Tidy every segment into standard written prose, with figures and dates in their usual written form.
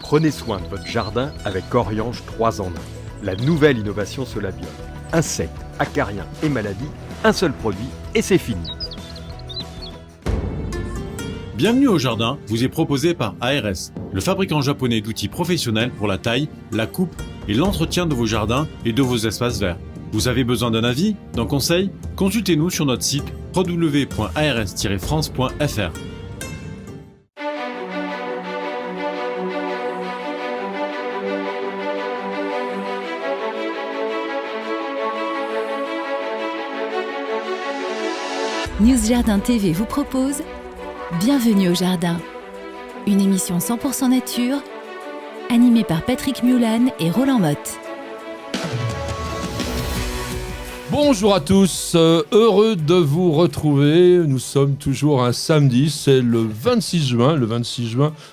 Prenez soin de votre jardin avec Oriange 3 en 1. La nouvelle innovation Solabium. Insectes, acariens et maladies, un seul produit et c'est fini. Bienvenue au jardin vous est proposé par ARS, le fabricant japonais d'outils professionnels pour la taille, la coupe et l'entretien de vos jardins et de vos espaces verts. Vous avez besoin d'un avis, d'un conseil? Consultez-nous sur notre site www.ars-france.fr. News Jardin TV vous propose Bienvenue au Jardin, une émission 100% nature, animée par Patrick Mulan et Roland Motte. Bonjour à tous, heureux de vous retrouver. Nous sommes toujours un samedi, c'est le 26 juin,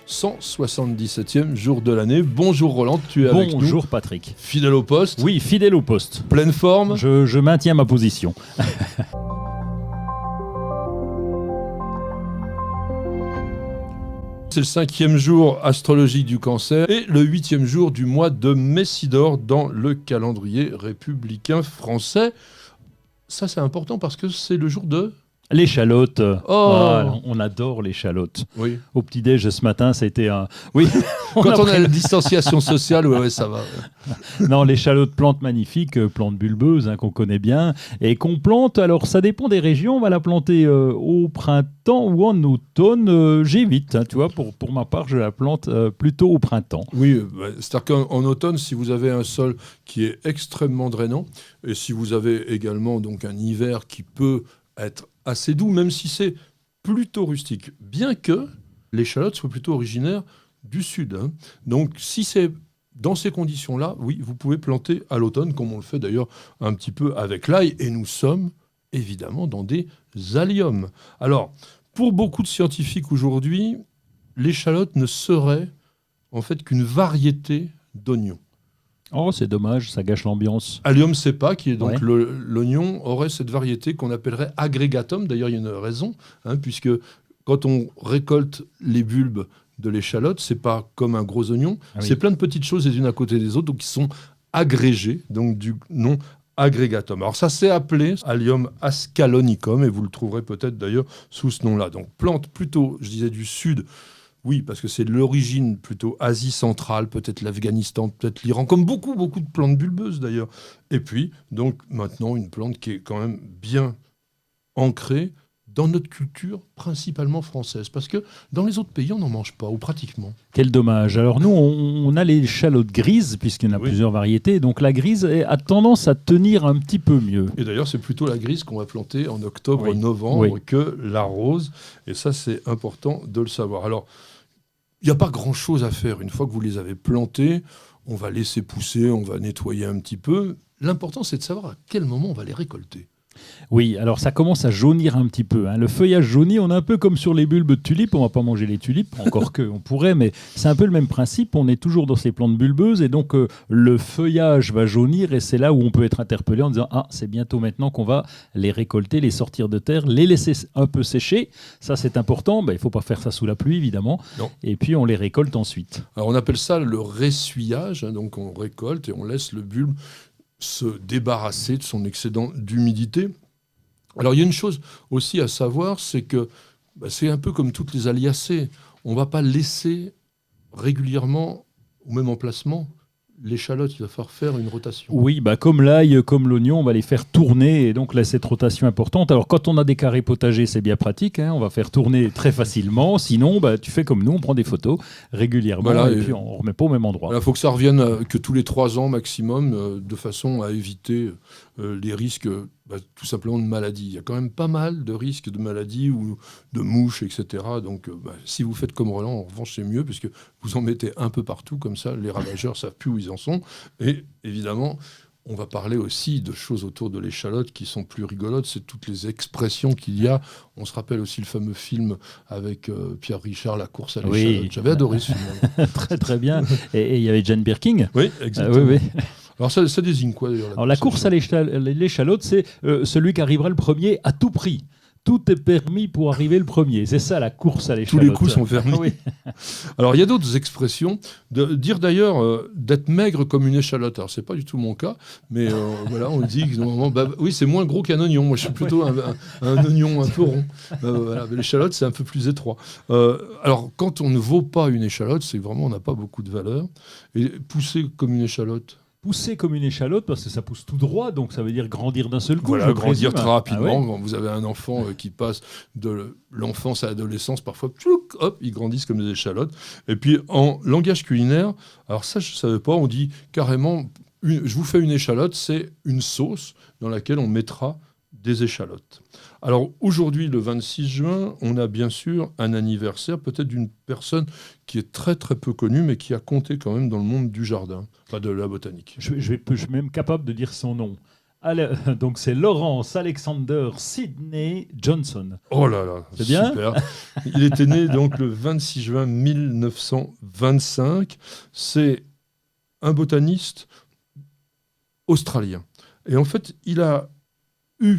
177e jour de l'année. Bonjour Roland, tu es avec nous. Bonjour Patrick. Fidèle au poste. Oui, fidèle au poste. Pleine forme. Je maintiens ma position. C'est le 5e jour astrologique du Cancer et le 8e jour du mois de Messidor dans le calendrier républicain français. Ça, c'est important parce que c'est le jour de... L'échalote. Oh. On adore l'échalote. Oui. Au petit-déj ce matin, ça a été un... Oui. Quand on a la distanciation sociale, ouais, ça va. Non, l'échalote, plante magnifique, plante bulbeuse qu'on connaît bien et qu'on plante. Alors, ça dépend des régions. On va la planter au printemps ou en automne. J'évite, tu vois. Pour ma part, je la plante plutôt au printemps. Oui, c'est-à-dire qu'en automne, si vous avez un sol qui est extrêmement drainant et si vous avez également donc un hiver qui peut être assez doux, même si c'est plutôt rustique, bien que l'échalote soit plutôt originaire du sud. Donc, si c'est dans ces conditions-là, oui, vous pouvez planter à l'automne, comme on le fait d'ailleurs un petit peu avec l'ail, et nous sommes évidemment dans des alliums. Alors, pour beaucoup de scientifiques aujourd'hui, l'échalote ne serait en fait qu'une variété d'oignons. Oh, c'est dommage, ça gâche l'ambiance. Allium cepa, qui est donc Ouais. l'oignon, aurait cette variété qu'on appellerait agrégatum. D'ailleurs, il y a une raison, puisque quand on récolte les bulbes de l'échalote, c'est pas comme un gros oignon, c'est plein de petites choses les unes à côté des autres, donc qui sont agrégées, donc du nom agrégatum. Alors ça s'est appelé Allium ascalonicum, et vous le trouverez peut-être d'ailleurs sous ce nom-là. Donc plante plutôt, je disais, du sud. Oui, parce que c'est de l'origine plutôt Asie centrale, peut-être l'Afghanistan, peut-être l'Iran, comme beaucoup de plantes bulbeuses d'ailleurs. Et puis, donc maintenant, une plante qui est quand même bien ancrée dans notre culture, principalement française. Parce que dans les autres pays, on n'en mange pas, ou pratiquement. Quel dommage. Alors nous, on a l'échalote grise, puisqu'il y en a plusieurs variétés. Donc la grise a tendance à tenir un petit peu mieux. Et d'ailleurs, c'est plutôt la grise qu'on va planter en octobre, novembre, que la rose. Et ça, c'est important de le savoir. Alors, il n'y a pas grand-chose à faire. Une fois que vous les avez plantés, on va laisser pousser, on va nettoyer un petit peu. L'important, c'est de savoir à quel moment on va les récolter. Oui, alors ça commence à jaunir un petit peu. Le feuillage jaunit, on est un peu comme sur les bulbes de tulipes. On ne va pas manger les tulipes, encore qu'on pourrait, mais c'est un peu le même principe. On est toujours dans ces plantes bulbeuses et donc le feuillage va jaunir et c'est là où on peut être interpellé en disant « Ah, c'est bientôt maintenant qu'on va les récolter, les sortir de terre, les laisser un peu sécher. » Ça, c'est important. Il ne faut pas faire ça sous la pluie, évidemment. Non. Et puis, on les récolte ensuite. Alors, on appelle ça le ressuyage. Donc, on récolte et on laisse le bulbe se débarrasser de son excédent d'humidité. Alors, il y a une chose aussi à savoir, c'est que c'est un peu comme toutes les aliacées. On ne va pas laisser régulièrement, au même emplacement, l'échalote. Il va falloir faire une rotation. Oui, comme l'ail, comme l'oignon, on va les faire tourner et donc là, cette rotation importante. Alors, quand on a des carrés potagers, c'est bien pratique. On va faire tourner très facilement. Sinon, tu fais comme nous, on prend des photos régulièrement et puis on ne remet pas au même endroit. Il faut que ça revienne que tous les 3 ans maximum, de façon à éviter les risques tout simplement de maladies. Il y a quand même pas mal de risques de maladies ou de mouches, etc. Donc, si vous faites comme Roland, en revanche, c'est mieux, puisque vous en mettez un peu partout, comme ça, les ravageurs ne savent plus où ils en sont. Et évidemment, on va parler aussi de choses autour de l'échalote qui sont plus rigolotes. C'est toutes les expressions qu'il y a. On se rappelle aussi le fameux film avec Pierre Richard, La course à l'échalote. Oui. J'avais adoré ce film. Très, très bien. Et il y avait Jane Birkin. Oui, exactement. Oui. Alors ça désigne quoi d'ailleurs Alors la course à l'échalote, c'est celui qui arrivera le premier à tout prix. Tout est permis pour arriver le premier. C'est ça la course à l'échalote. Tous les coups sont permis. Oui. Alors, il y a d'autres expressions. Dire d'ailleurs d'être maigre comme une échalote. Alors, c'est pas du tout mon cas, mais voilà, on dit que normalement, oui, c'est moins gros qu'un oignon. Moi, je suis plutôt un oignon un peu rond. Voilà, mais l'échalote, c'est un peu plus étroit. Alors, quand on ne vaut pas une échalote, c'est vraiment, on n'a pas beaucoup de valeur. Et pousser comme une échalote. Pousser comme une échalote parce que ça pousse tout droit, donc ça veut dire grandir d'un seul coup. Voilà, grandir très rapidement. Ah ouais. Quand vous avez un enfant qui passe de l'enfance à l'adolescence, parfois, tchouk, hop, ils grandissent comme des échalotes. Et puis en langage culinaire, alors ça je ne savais pas, on dit carrément, je vous fais une échalote, c'est une sauce dans laquelle on mettra des échalotes. Alors aujourd'hui, le 26 juin, on a bien sûr un anniversaire, peut-être d'une personne qui est très très peu connue, mais qui a compté quand même dans le monde du jardin, enfin de la botanique. Je suis même capable de dire son nom. Donc c'est Lawrence Alexander Sidney Johnson. Oh là là, c'est bien. Super. Il était né donc le 26 juin 1925. C'est un botaniste australien. Et en fait, il a eu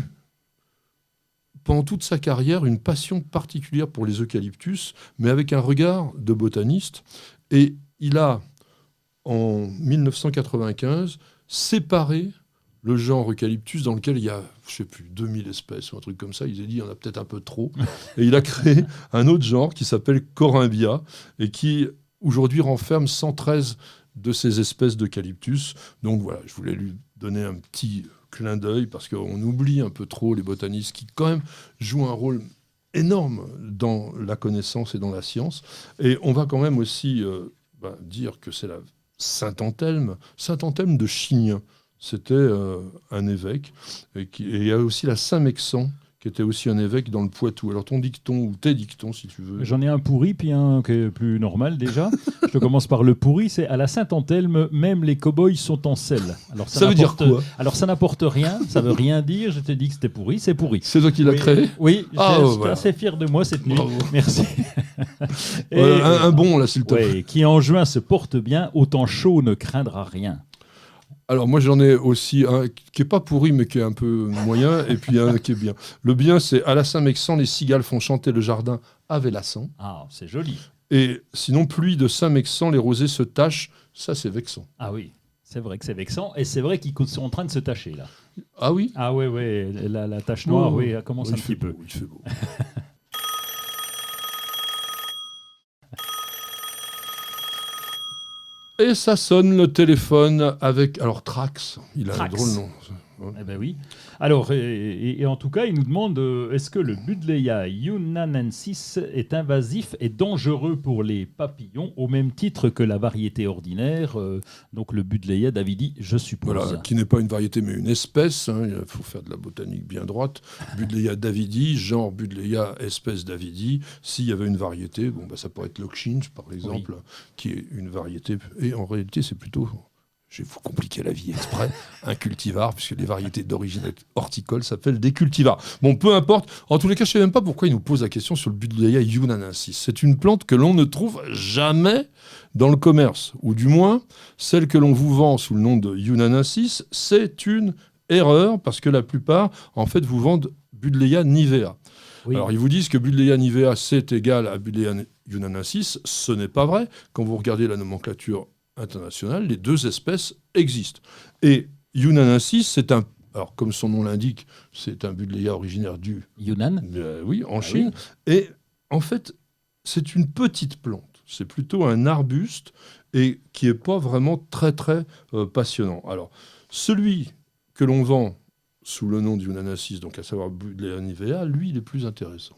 pendant toute sa carrière une passion particulière pour les eucalyptus, mais avec un regard de botaniste. Et il a, en 1995, séparé le genre Eucalyptus dans lequel il y a, je ne sais plus, 2000 espèces ou un truc comme ça. Il s'est dit, il y en a peut-être un peu trop. Et il a créé un autre genre qui s'appelle Corymbia et qui, aujourd'hui, renferme 113 de ces espèces d'eucalyptus. Donc voilà, je voulais lui donner un petit clin d'œil parce qu'on oublie un peu trop les botanistes qui, quand même, jouent un rôle énorme dans la connaissance et dans la science. Et on va quand même aussi dire que c'est la Saint-Anthelme de Chignin. C'était un évêque. Et il y a aussi la Saint-Mexan, qui était aussi un évêque dans le Poitou. Alors ton dicton, ou tes dictons, si tu veux. J'en ai un pourri, puis un qui est plus normal déjà. Je commence par le pourri, c'est à la Saint-Anthelme, même les cow-boys sont en selle. Alors, ça veut dire quoi? Alors ça n'apporte rien, ça veut rien dire. Je t'ai dit que c'était pourri, c'est pourri. C'est toi qui l'as créé? Oui, j'étais assez fier de moi cette nuit. Bravo. Merci. Et, un bon, là, s'il te plaît. Qui en juin se porte bien, autant chaud ne craindra rien. Alors moi j'en ai aussi un qui est pas pourri mais qui est un peu moyen et puis un qui est bien. Le bien c'est à la Saint-Mexan les cigales font chanter le jardin à Vélassan. Ah c'est joli. Et sinon pluie de Saint-Mexan les rosées se tachent, ça c'est vexant. Ah oui, c'est vrai que c'est vexant et c'est vrai qu'ils sont en train de se tacher là. Ah oui. Ah ouais la tache noire oui elle commence un petit peu. Il fait beau. Et ça sonne le téléphone avec... Alors, Trax, il a Trax. un drôle nom. Eh ben oui. Alors, et en tout cas, il nous demande est-ce que le Buddleia yunanensis est invasif et dangereux pour les papillons au même titre que la variété ordinaire, donc le Buddleia davidi, je suppose. Voilà, qui n'est pas une variété mais une espèce. Hein, il faut faire de la botanique bien droite. Buddleia davidi, genre Buddleia espèce davidi. S'il y avait une variété, ça pourrait être l'Oxhinch, par exemple, qui est une variété. Et en réalité, c'est plutôt... Je vais vous compliquer la vie exprès, un cultivar, puisque les variétés d'origine horticole s'appellent des cultivars. Bon, peu importe. En tous les cas, je ne sais même pas pourquoi il nous pose la question sur le Buddleia yunanensis. C'est une plante que l'on ne trouve jamais dans le commerce, ou du moins, celle que l'on vous vend sous le nom de yunanensis, c'est une erreur, parce que la plupart, en fait, vous vendent Buddleia nivea. Oui. Alors, ils vous disent que Buddleia nivea, c'est égal à Buddleia yunanensis. Ce n'est pas vrai. Quand vous regardez la nomenclature internationale, les deux espèces existent. Et yunanensis, c'est un... Alors, comme son nom l'indique, c'est un Buddleia originaire du... Yunnan oui, en Chine. Oui. Et en fait, c'est une petite plante. C'est plutôt un arbuste et qui n'est pas vraiment très, très passionnant. Alors, celui que l'on vend sous le nom de yunanensis, donc à savoir Buddleia nivea, lui, il est plus intéressant.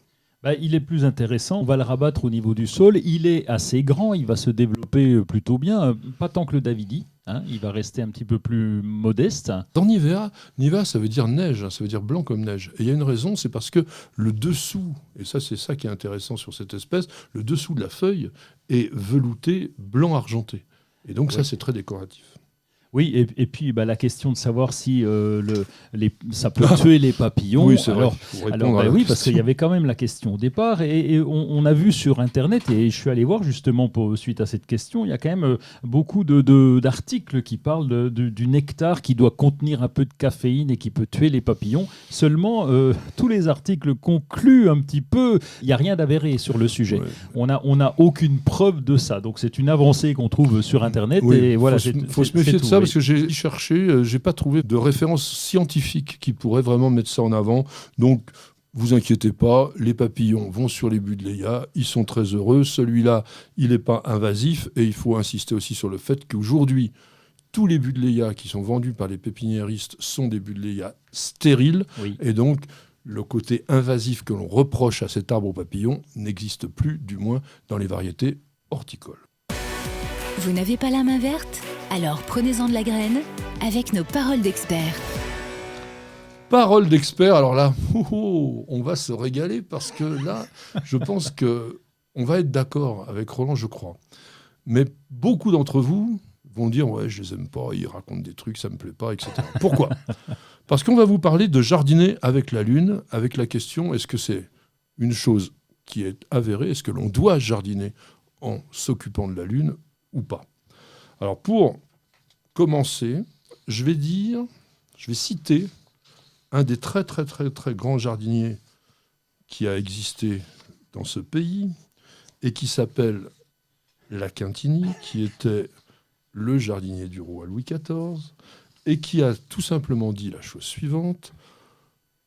Il est plus intéressant, on va le rabattre au niveau du sol, il est assez grand, il va se développer plutôt bien, pas tant que le davidi, hein, il va rester un petit peu plus modeste. Dans nivea ça veut dire neige, ça veut dire blanc comme neige. Et il y a une raison, c'est parce que le dessous, et ça c'est ça qui est intéressant sur cette espèce, le dessous de la feuille est velouté blanc argenté. Et donc ça c'est très décoratif. Oui, et puis la question de savoir si ça peut tuer les papillons. Oui, c'est vrai. Oui, parce qu'il y avait quand même la question au départ, et on a vu sur Internet, et je suis allé voir justement suite à cette question, il y a quand même beaucoup d'articles qui parlent du nectar qui doit contenir un peu de caféine et qui peut tuer les papillons. Seulement, tous les articles concluent un petit peu, il n'y a rien d'avéré sur le sujet. Ouais. On n'a aucune preuve de ça, donc c'est une avancée qu'on trouve sur Internet. Oui, et voilà, faut se méfier de ça, parce que j'ai cherché, j'ai pas trouvé de référence scientifique qui pourrait vraiment mettre ça en avant. Donc, vous inquiétez pas, les papillons vont sur les buddléias, ils sont très heureux. Celui-là, il n'est pas invasif, et il faut insister aussi sur le fait qu'aujourd'hui, tous les buddléias qui sont vendus par les pépiniéristes sont des buddléias stériles, et donc le côté invasif que l'on reproche à cet arbre aux papillons n'existe plus, du moins dans les variétés horticoles. Vous n'avez pas la main verte ? Alors prenez-en de la graine avec nos paroles d'experts. Paroles d'experts, alors là, on va se régaler, parce que là, je pense qu'on va être d'accord avec Roland, je crois. Mais beaucoup d'entre vous vont dire « Ouais, je les aime pas, ils racontent des trucs, ça me plaît pas, etc. » Pourquoi ? Parce qu'on va vous parler de jardiner avec la lune, avec la question, est-ce que c'est une chose qui est avérée ? Est-ce que l'on doit jardiner en s'occupant de la lune ou pas ? Alors pour commencer, je vais citer un des très très très très grands jardiniers qui a existé dans ce pays et qui s'appelle La Quintini, qui était le jardinier du roi Louis XIV et qui a tout simplement dit la chose suivante: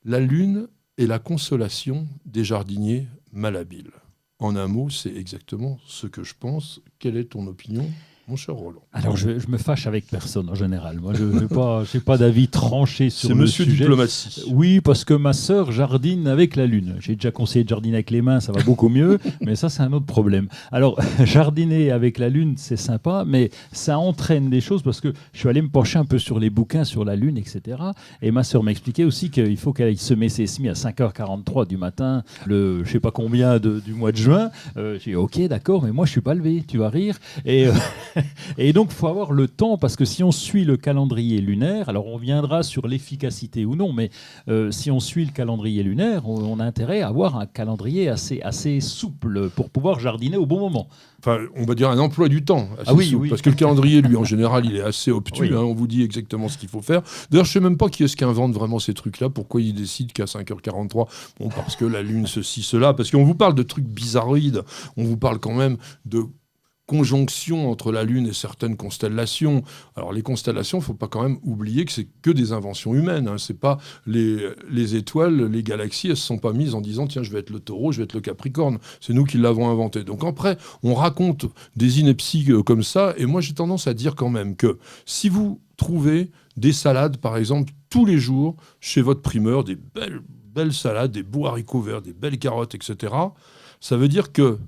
la lune est la consolation des jardiniers malhabiles. En un mot, c'est exactement ce que je pense. Quelle est ton opinion, mon cher Roland? Alors, je me fâche avec personne en général. Moi, je n'ai pas d'avis tranché sur le monsieur sujet. Diplomatie. Oui, parce que ma sœur jardine avec la lune. J'ai déjà conseillé de jardiner avec les mains, ça va beaucoup mieux, mais ça, c'est un autre problème. Alors, jardiner avec la lune, c'est sympa, mais ça entraîne des choses, parce que je suis allé me pencher un peu sur les bouquins sur la lune, etc. Et ma sœur m'expliquait aussi qu'il faut qu'elle aille semer ses semis à 5h43 du matin, je ne sais pas combien du mois de juin. J'ai dit, ok, d'accord, mais moi, je ne suis pas levé, tu vas rire. Et donc, il faut avoir le temps, parce que si on suit le calendrier lunaire, alors on viendra sur l'efficacité ou non, mais si on suit le calendrier lunaire, on a intérêt à avoir un calendrier assez souple pour pouvoir jardiner au bon moment. Enfin, on va dire un emploi du temps assez souple, parce que le calendrier, lui, en général, il est assez obtus. On vous dit exactement ce qu'il faut faire. D'ailleurs, je ne sais même pas qui est-ce qui invente vraiment ces trucs-là. Pourquoi il décide qu'à 5h43 ? Bon, parce que la lune, ceci, cela. Parce qu'on vous parle de trucs bizarroïdes. On vous parle quand même de conjonction entre la Lune et certaines constellations. Alors les constellations, il ne faut pas quand même oublier que c'est que des inventions humaines. C'est pas les étoiles, les galaxies, elles ne se sont pas mises en disant tiens, je vais être le Taureau, je vais être le Capricorne. C'est nous qui l'avons inventé. Donc après, on raconte des inepties comme ça, et moi j'ai tendance à dire quand même que si vous trouvez des salades, par exemple, tous les jours chez votre primeur, des belles salades, des beaux haricots verts, des belles carottes, etc., ça veut dire que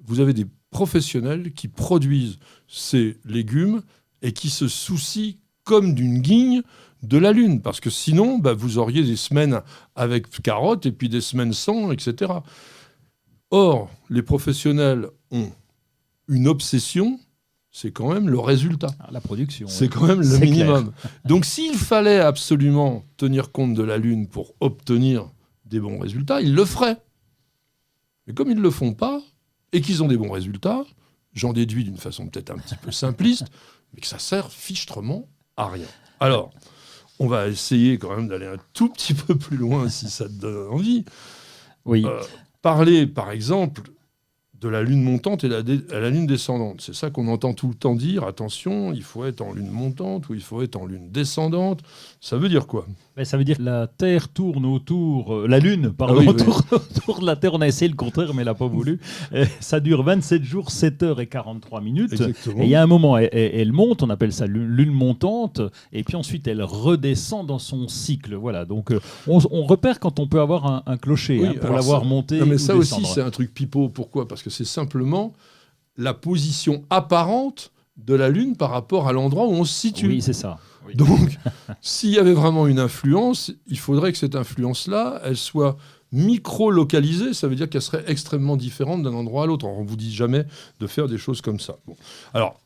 vous avez des professionnels qui produisent ces légumes et qui se soucient comme d'une guigne de la lune, parce que sinon vous auriez des semaines avec carottes et puis des semaines sans, etc. Or, les professionnels ont une obsession, c'est quand même le résultat. La production. C'est quand même le minimum. Clair. Donc s'il fallait absolument tenir compte de la lune pour obtenir des bons résultats, ils le feraient. Mais comme ils ne le font pas, et qu'ils ont des bons résultats, j'en déduis d'une façon peut-être un petit peu simpliste, mais que ça sert fichtrement à rien. Alors, on va essayer quand même d'aller un tout petit peu plus loin, si ça te donne envie. Oui. Parler, par exemple, de la lune montante et la lune descendante. C'est ça qu'on entend tout le temps dire, attention, il faut être en lune montante ou il faut être en lune descendante. Ça veut dire quoi ? Ça veut dire que la Terre tourne autour... la Lune, pardon, tourne autour de la Terre. On a essayé le contraire, mais elle n'a pas voulu. Ça dure 27 jours, 7h43 minutes. Exactement. Et il y a un moment, elle monte, on appelle ça lune montante, et puis ensuite, elle redescend dans son cycle. Voilà, donc on repère quand on peut avoir un clocher pour l'avoir monté. Non, mais ça descendre. aussi, c'est un truc pipeau. Pourquoi ? Parce que c'est simplement la position apparente de la Lune par rapport à l'endroit où on se situe. Oui, c'est ça. Oui. Donc, s'il y avait vraiment une influence, il faudrait que cette influence-là, elle soit micro-localisée. Ça veut dire qu'elle serait extrêmement différente d'un endroit à l'autre. On ne vous dit jamais de faire des choses comme ça. Bon. Alors,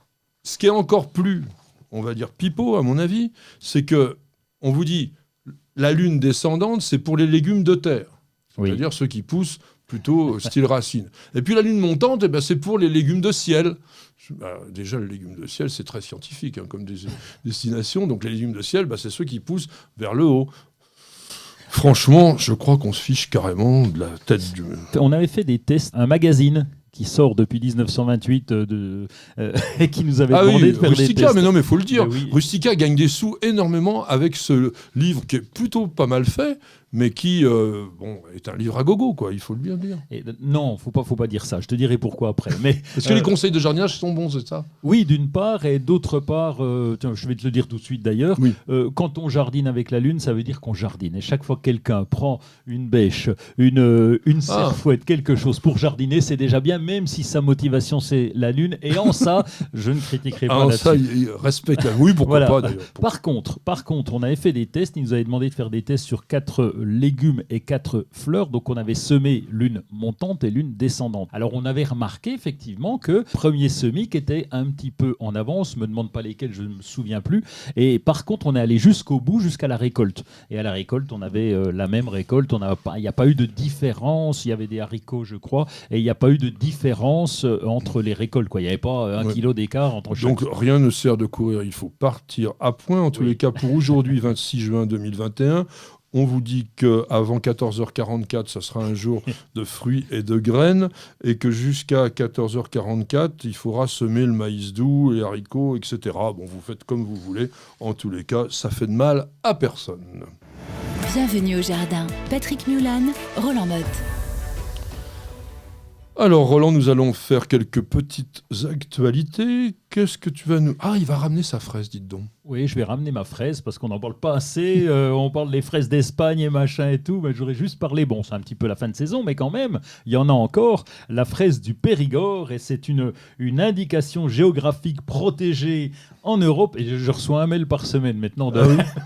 ce qui est encore plus on va dire, pipeau, à mon avis, c'est que on vous dit la lune descendante, c'est pour les légumes de terre. Oui. C'est-à-dire ceux qui poussent plutôt style racine. Et puis la lune montante, eh ben, c'est pour les légumes de ciel. Déjà, le légume de ciel, c'est très scientifique comme destination. Donc les légumes de ciel, c'est ceux qui poussent vers le haut. Franchement, je crois qu'on se fiche carrément de la tête du... On avait fait des tests, un magazine qui sort depuis 1928 et qui nous avait demandé de faire des Rustica, tests. mais non, mais il faut le dire. Oui. Rustica gagne des sous énormément avec ce livre qui est plutôt pas mal fait, mais qui est un livre à gogo, quoi. Il faut le bien dire. Et, non, faut pas dire ça. Je te dirai pourquoi après. Mais est-ce que les conseils de jardinage sont bons, c'est ça? Oui, d'une part, et d'autre part, tiens, je vais te le dire tout de suite d'ailleurs. Oui. Quand on jardine avec la lune, ça veut dire qu'on jardine. Et chaque fois que quelqu'un prend une bêche, une serfouette, quelque chose pour jardiner, c'est déjà bien, même si sa motivation c'est la lune. Et en ça, je ne critiquerai pas là-dessus. Ça, il respecte. Oui, pourquoi voilà. pas d'ailleurs. Par contre, on avait fait des tests. Ils nous avaient demandé de faire des tests sur 4 légumes et 4 fleurs. Donc on avait semé lune montante et lune descendante. Alors on avait remarqué effectivement que premier semis qui était un petit peu en avance, me demande pas lesquels, je ne me souviens plus. Et par contre on est allé jusqu'au bout, jusqu'à la récolte. Et à la récolte on avait la même récolte. Il n'y a pas eu de différence. Il y avait des haricots je crois, et il n'y a pas eu de différence entre les récoltes, quoi. Il n'y avait pas 1 kilo d'écart entre chaque. Donc rien ne sert de courir, il faut partir à point. En tous les cas, pour aujourd'hui, 26 juin 2021, on vous dit qu'avant 14h44, ça sera un jour de fruits et de graines, et que jusqu'à 14h44, il faudra semer le maïs doux, les haricots, etc. Bon, vous faites comme vous voulez. En tous les cas, ça fait de mal à personne. Bienvenue au jardin. Patrick Mulan, Roland Motte. Alors Roland, nous allons faire quelques petites actualités. Qu'est-ce que tu vas nous... Ah, il va ramener sa fraise, dites donc. Oui, je vais ramener ma fraise parce qu'on n'en parle pas assez. On parle des fraises d'Espagne et machin et tout. Mais j'aurais juste parlé, bon, c'est un petit peu la fin de saison, mais quand même, il y en a encore. La fraise du Périgord, et c'est une indication géographique protégée en Europe. Et je reçois un mail par semaine maintenant.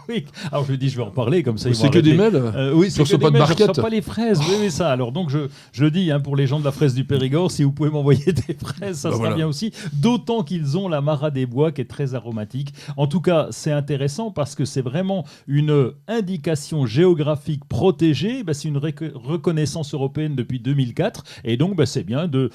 Oui. Alors je lui dis, je vais en parler comme ça. C'est que des mails oui, c'est que des pas de mails. Je barquette. reçois pas les fraises. Oui, ça. Alors donc je dis, pour les gens de la fraise du Périgord, si vous pouvez m'envoyer des fraises, ça sera bien aussi. D'autant qu'ils ont la Mara des Bois qui est très aromatique. En tout cas, c'est intéressant parce que c'est vraiment une indication géographique protégée. C'est une reconnaissance européenne depuis 2004. Et donc, c'est bien de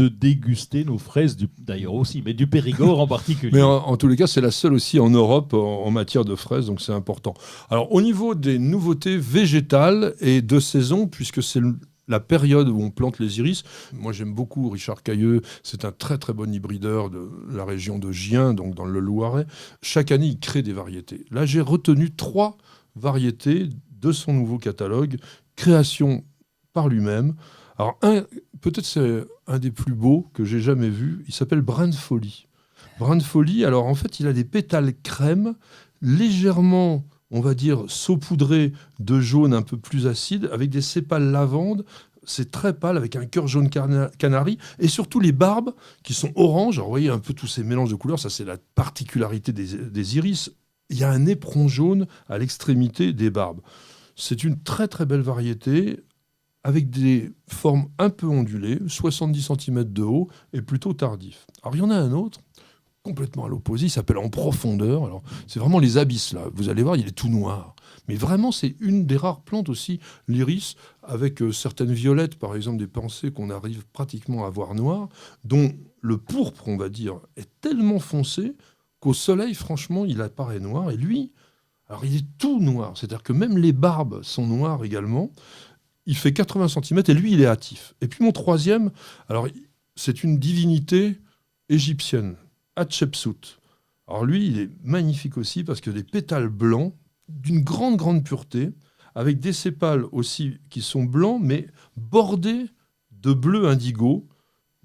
déguster nos fraises, d'ailleurs aussi, mais du Périgord en particulier. Mais en tous les cas, c'est la seule aussi en Europe en matière de fraises, donc c'est important. Alors, au niveau des nouveautés végétales et de saison, puisque c'est la période où on plante les iris. Moi, j'aime beaucoup Richard Cailleux. C'est un très, très bon hybrideur de la région de Gien, donc dans le Loiret. Chaque année, il crée des variétés. Là, j'ai retenu 3 variétés de son nouveau catalogue, création par lui-même. Alors, peut-être c'est un des plus beaux que j'ai jamais vu. Il s'appelle Brin de Folie. Brin de Folie, alors en fait, il a des pétales crème, légèrement... on va dire saupoudré de jaune un peu plus acide, avec des sépales lavande. C'est très pâle, avec un cœur jaune canari. Et surtout les barbes, qui sont oranges. Alors, vous voyez un peu tous ces mélanges de couleurs. Ça, c'est la particularité des iris. Il y a un éperon jaune à l'extrémité des barbes. C'est une très, très belle variété, avec des formes un peu ondulées, 70 cm de haut, et plutôt tardif. Alors, il y en a un autre, complètement à l'opposé, il s'appelle En Profondeur. Alors, c'est vraiment les abysses, là. Vous allez voir, il est tout noir. Mais vraiment, c'est une des rares plantes aussi, l'iris, avec certaines violettes, par exemple, des pensées qu'on arrive pratiquement à voir noires, dont le pourpre, on va dire, est tellement foncé qu'au soleil, franchement, il apparaît noir. Et lui, alors il est tout noir. C'est-à-dire que même les barbes sont noires également. Il fait 80 cm et lui, il est hâtif. Et puis mon troisième, alors c'est une divinité égyptienne, Hatshepsut. Alors lui, il est magnifique aussi parce que des pétales blancs d'une grande, grande pureté, avec des sépales aussi qui sont blancs, mais bordés de bleu indigo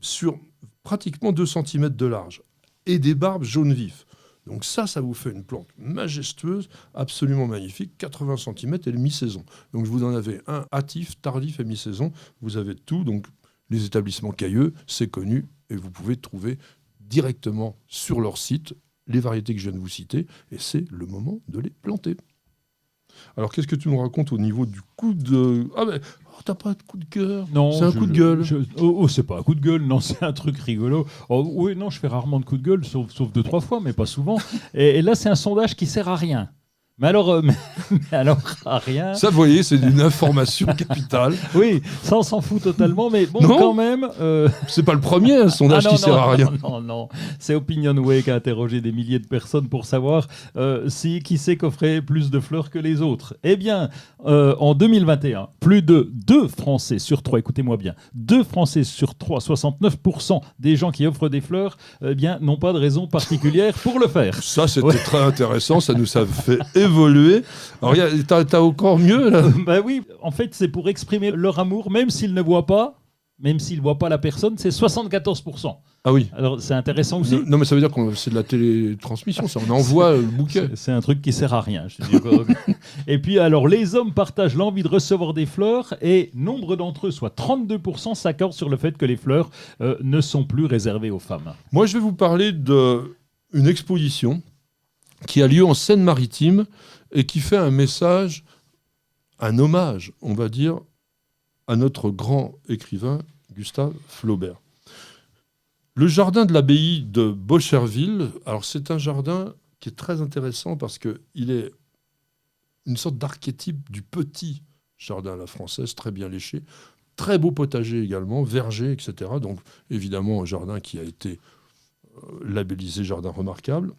sur pratiquement 2 cm de large, et des barbes jaune vif. Donc ça vous fait une plante majestueuse, absolument magnifique, 80 cm et mi-saison. Donc je vous en avais un hâtif, tardif et mi-saison. Vous avez tout, donc les établissements Cailleux, c'est connu, et vous pouvez trouver directement sur leur site les variétés que je viens de vous citer, et c'est le moment de les planter. Alors, qu'est-ce que tu nous racontes au niveau du coup de... Ah ben, t'as pas de coup de cœur? Non, c'est un coup de gueule. C'est pas un coup de gueule, non, c'est un truc rigolo. Oui, non, je fais rarement de coup de gueule, sauf 2-3 fois, mais pas souvent. Et là, c'est un sondage qui sert à rien. Mais alors, à rien. Ça, vous voyez, c'est une information capitale. Oui, ça, on s'en fout totalement, mais bon, Non, quand même. C'est pas le premier, un sondage qui sert à rien. Non. C'est OpinionWay qui a interrogé des milliers de personnes pour savoir qui c'est qu'offrait plus de fleurs que les autres. Eh bien, en 2021, plus de 2 Français sur 3, écoutez-moi bien, 2 Français sur 3, 69% des gens qui offrent des fleurs, eh bien, n'ont pas de raison particulière pour le faire. Ça, c'était très intéressant, ça nous a fait évoluer. Alors, t'as encore mieux, là? Bah oui, en fait, c'est pour exprimer leur amour, même s'ils ne voient pas, la personne, c'est 74%. Ah oui. Alors, c'est intéressant aussi. Non, mais ça veut dire que c'est de la télétransmission, ça. On envoie le bouquet. C'est un truc qui sert à rien. Je te dis. Et puis, alors, les hommes partagent l'envie de recevoir des fleurs et nombre d'entre eux, soit 32%, s'accordent sur le fait que les fleurs ne sont plus réservées aux femmes. Moi, je vais vous parler d'une exposition qui a lieu en Seine-Maritime et qui fait un message, un hommage, on va dire, à notre grand écrivain Gustave Flaubert. Le jardin de l'abbaye de Bocherville, alors c'est un jardin qui est très intéressant parce qu'il est une sorte d'archétype du petit jardin à la française, très bien léché, très beau potager également, verger, etc. Donc évidemment un jardin qui a été labellisé jardin remarquable,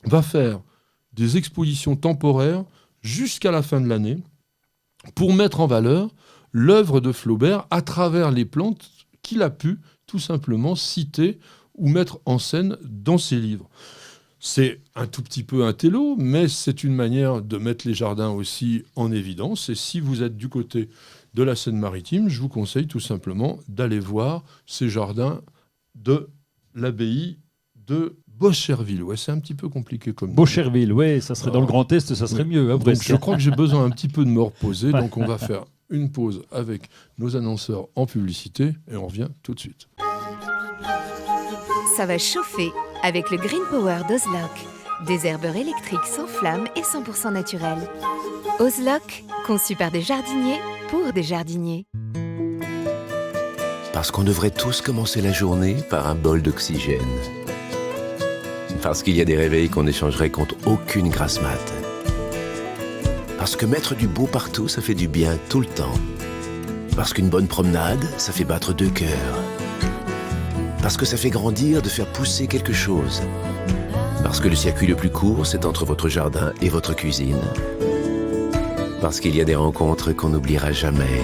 va faire des expositions temporaires jusqu'à la fin de l'année pour mettre en valeur l'œuvre de Flaubert à travers les plantes qu'il a pu tout simplement citer ou mettre en scène dans ses livres. C'est un tout petit peu un télo, mais c'est une manière de mettre les jardins aussi en évidence. Et si vous êtes du côté de la Seine-Maritime, je vous conseille tout simplement d'aller voir ces jardins de l'abbaye de Bocherville. Ouais, c'est un petit peu compliqué comme nom. Bocherville, ouais, ça serait dans le Grand Est, ça serait mieux. Hein, donc je crois que j'ai besoin un petit peu de me reposer, donc on va faire une pause avec nos annonceurs en publicité et on revient tout de suite. Ça va chauffer avec le Green Power d'Ozlock. Des herbeurs électriques sans flamme et 100% naturels. Ozlock, conçu par des jardiniers pour des jardiniers. Parce qu'on devrait tous commencer la journée par un bol d'oxygène. Parce qu'il y a des réveils qu'on échangerait contre aucune grasse mat. Parce que mettre du beau partout, ça fait du bien tout le temps. Parce qu'une bonne promenade, ça fait battre 2 cœurs. Parce que ça fait grandir de faire pousser quelque chose. Parce que le circuit le plus court, c'est entre votre jardin et votre cuisine. Parce qu'il y a des rencontres qu'on n'oubliera jamais.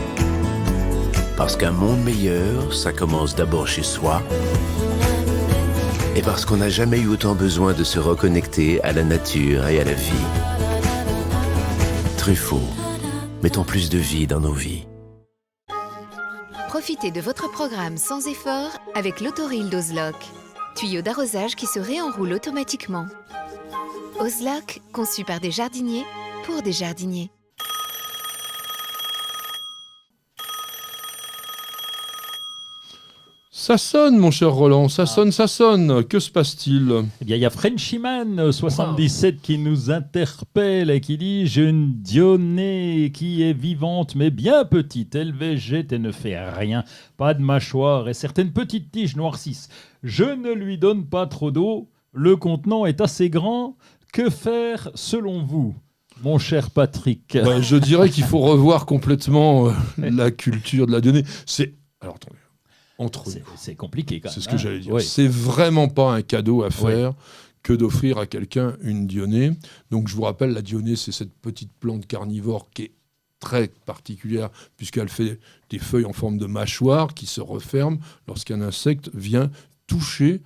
Parce qu'un monde meilleur, ça commence d'abord chez soi. Et parce qu'on n'a jamais eu autant besoin de se reconnecter à la nature et à la vie. Truffaut, mettons plus de vie dans nos vies. Profitez de votre programme sans effort avec l'autoril d'Ozlock. Tuyau d'arrosage qui se réenroule automatiquement. Ozlock, conçu par des jardiniers pour des jardiniers. Ça sonne, mon cher Roland, ça sonne, ça sonne. Que se passe-t-il? Eh bien, il y a Frenchyman 77 qui nous interpelle et qui dit « J'ai une Dionée qui est vivante mais bien petite. Elle végète et ne fait rien. Pas de mâchoire et certaines petites tiges noircissent. Je ne lui donne pas trop d'eau. Le contenant est assez grand. Que faire selon vous ?» Mon cher Patrick. Je dirais qu'il faut revoir complètement la culture de la Dionée. Alors, attendez. C'est compliqué quand même. C'est ce que j'allais dire. Oui. C'est vraiment pas un cadeau à faire que d'offrir à quelqu'un une Dionée. Donc je vous rappelle, la Dionée, c'est cette petite plante carnivore qui est très particulière puisqu'elle fait des feuilles en forme de mâchoire qui se referment lorsqu'un insecte vient toucher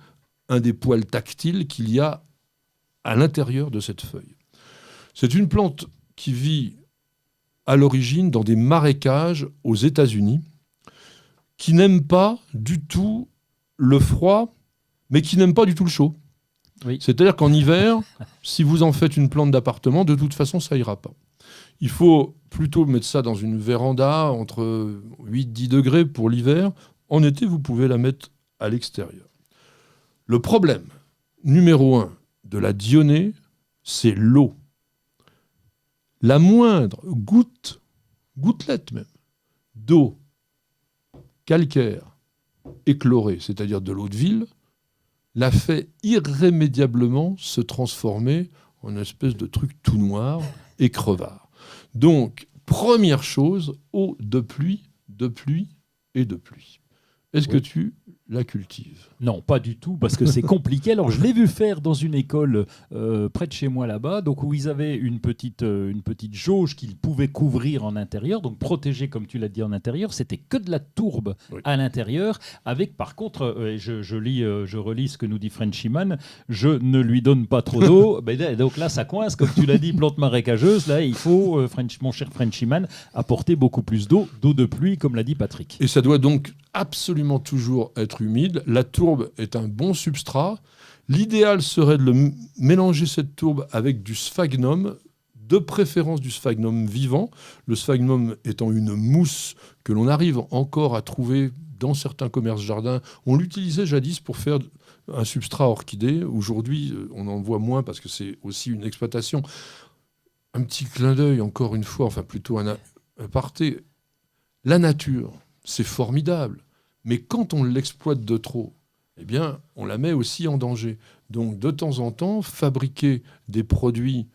un des poils tactiles qu'il y a à l'intérieur de cette feuille. C'est une plante qui vit à l'origine dans des marécages aux États-Unis, qui n'aime pas du tout le froid, mais qui n'aime pas du tout le chaud. Oui. C'est-à-dire qu'en hiver, si vous en faites une plante d'appartement, de toute façon, ça ira pas. Il faut plutôt mettre ça dans une véranda entre 8-10 degrés pour l'hiver. En été, vous pouvez la mettre à l'extérieur. Le problème numéro 1 de la Dionée, c'est l'eau. La moindre gouttelette même, d'eau calcaire et chlorée, c'est-à-dire de l'eau de ville, la fait irrémédiablement se transformer en une espèce de truc tout noir et crevard. Donc, première chose, eau de pluie et de pluie. Est-ce que tu la cultives ? Non, pas du tout, parce que c'est compliqué. Alors, je l'ai vu faire dans une école près de chez moi là-bas, donc où ils avaient une petite jauge qu'ils pouvaient couvrir en intérieur, donc protéger, comme tu l'as dit, en intérieur. C'était que de la tourbe à l'intérieur, avec par contre, je relis ce que nous dit Frenchyman, je ne lui donne pas trop d'eau. Donc là, ça coince, comme tu l'as dit, plante marécageuse. Là, il faut, mon cher Frenchyman, apporter beaucoup plus d'eau de pluie, comme l'a dit Patrick. Et ça doit donc absolument toujours être humide. La tourbe est un bon substrat. L'idéal serait de mélanger cette tourbe avec du sphagnum, de préférence du sphagnum vivant. Le sphagnum étant une mousse que l'on arrive encore à trouver dans certains commerces jardins. On l'utilisait jadis pour faire un substrat orchidée. Aujourd'hui, on en voit moins parce que c'est aussi une exploitation. Un petit clin d'œil, encore une fois, enfin plutôt un aparté. La nature, c'est formidable. Mais quand on l'exploite de trop, eh bien, on la met aussi en danger. Donc, de temps en temps, fabriquer des produits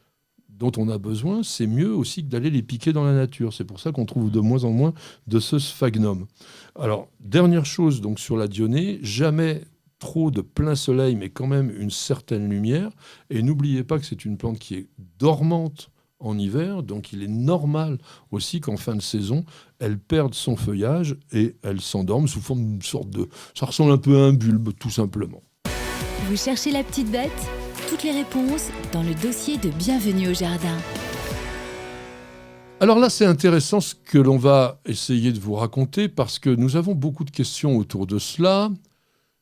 dont on a besoin, c'est mieux aussi que d'aller les piquer dans la nature. C'est pour ça qu'on trouve de moins en moins de ce sphagnum. Alors, dernière chose donc, sur la dionée, jamais trop de plein soleil, mais quand même une certaine lumière. Et n'oubliez pas que c'est une plante qui est dormante en hiver, donc il est normal aussi qu'en fin de saison, elle perde son feuillage et elle s'endorme sous forme d'une sorte de... Ça ressemble un peu à un bulbe, tout simplement. Vous cherchez la petite bête ? Toutes les réponses dans le dossier de Bienvenue au Jardin. Alors là, c'est intéressant ce que l'on va essayer de vous raconter parce que nous avons beaucoup de questions autour de cela.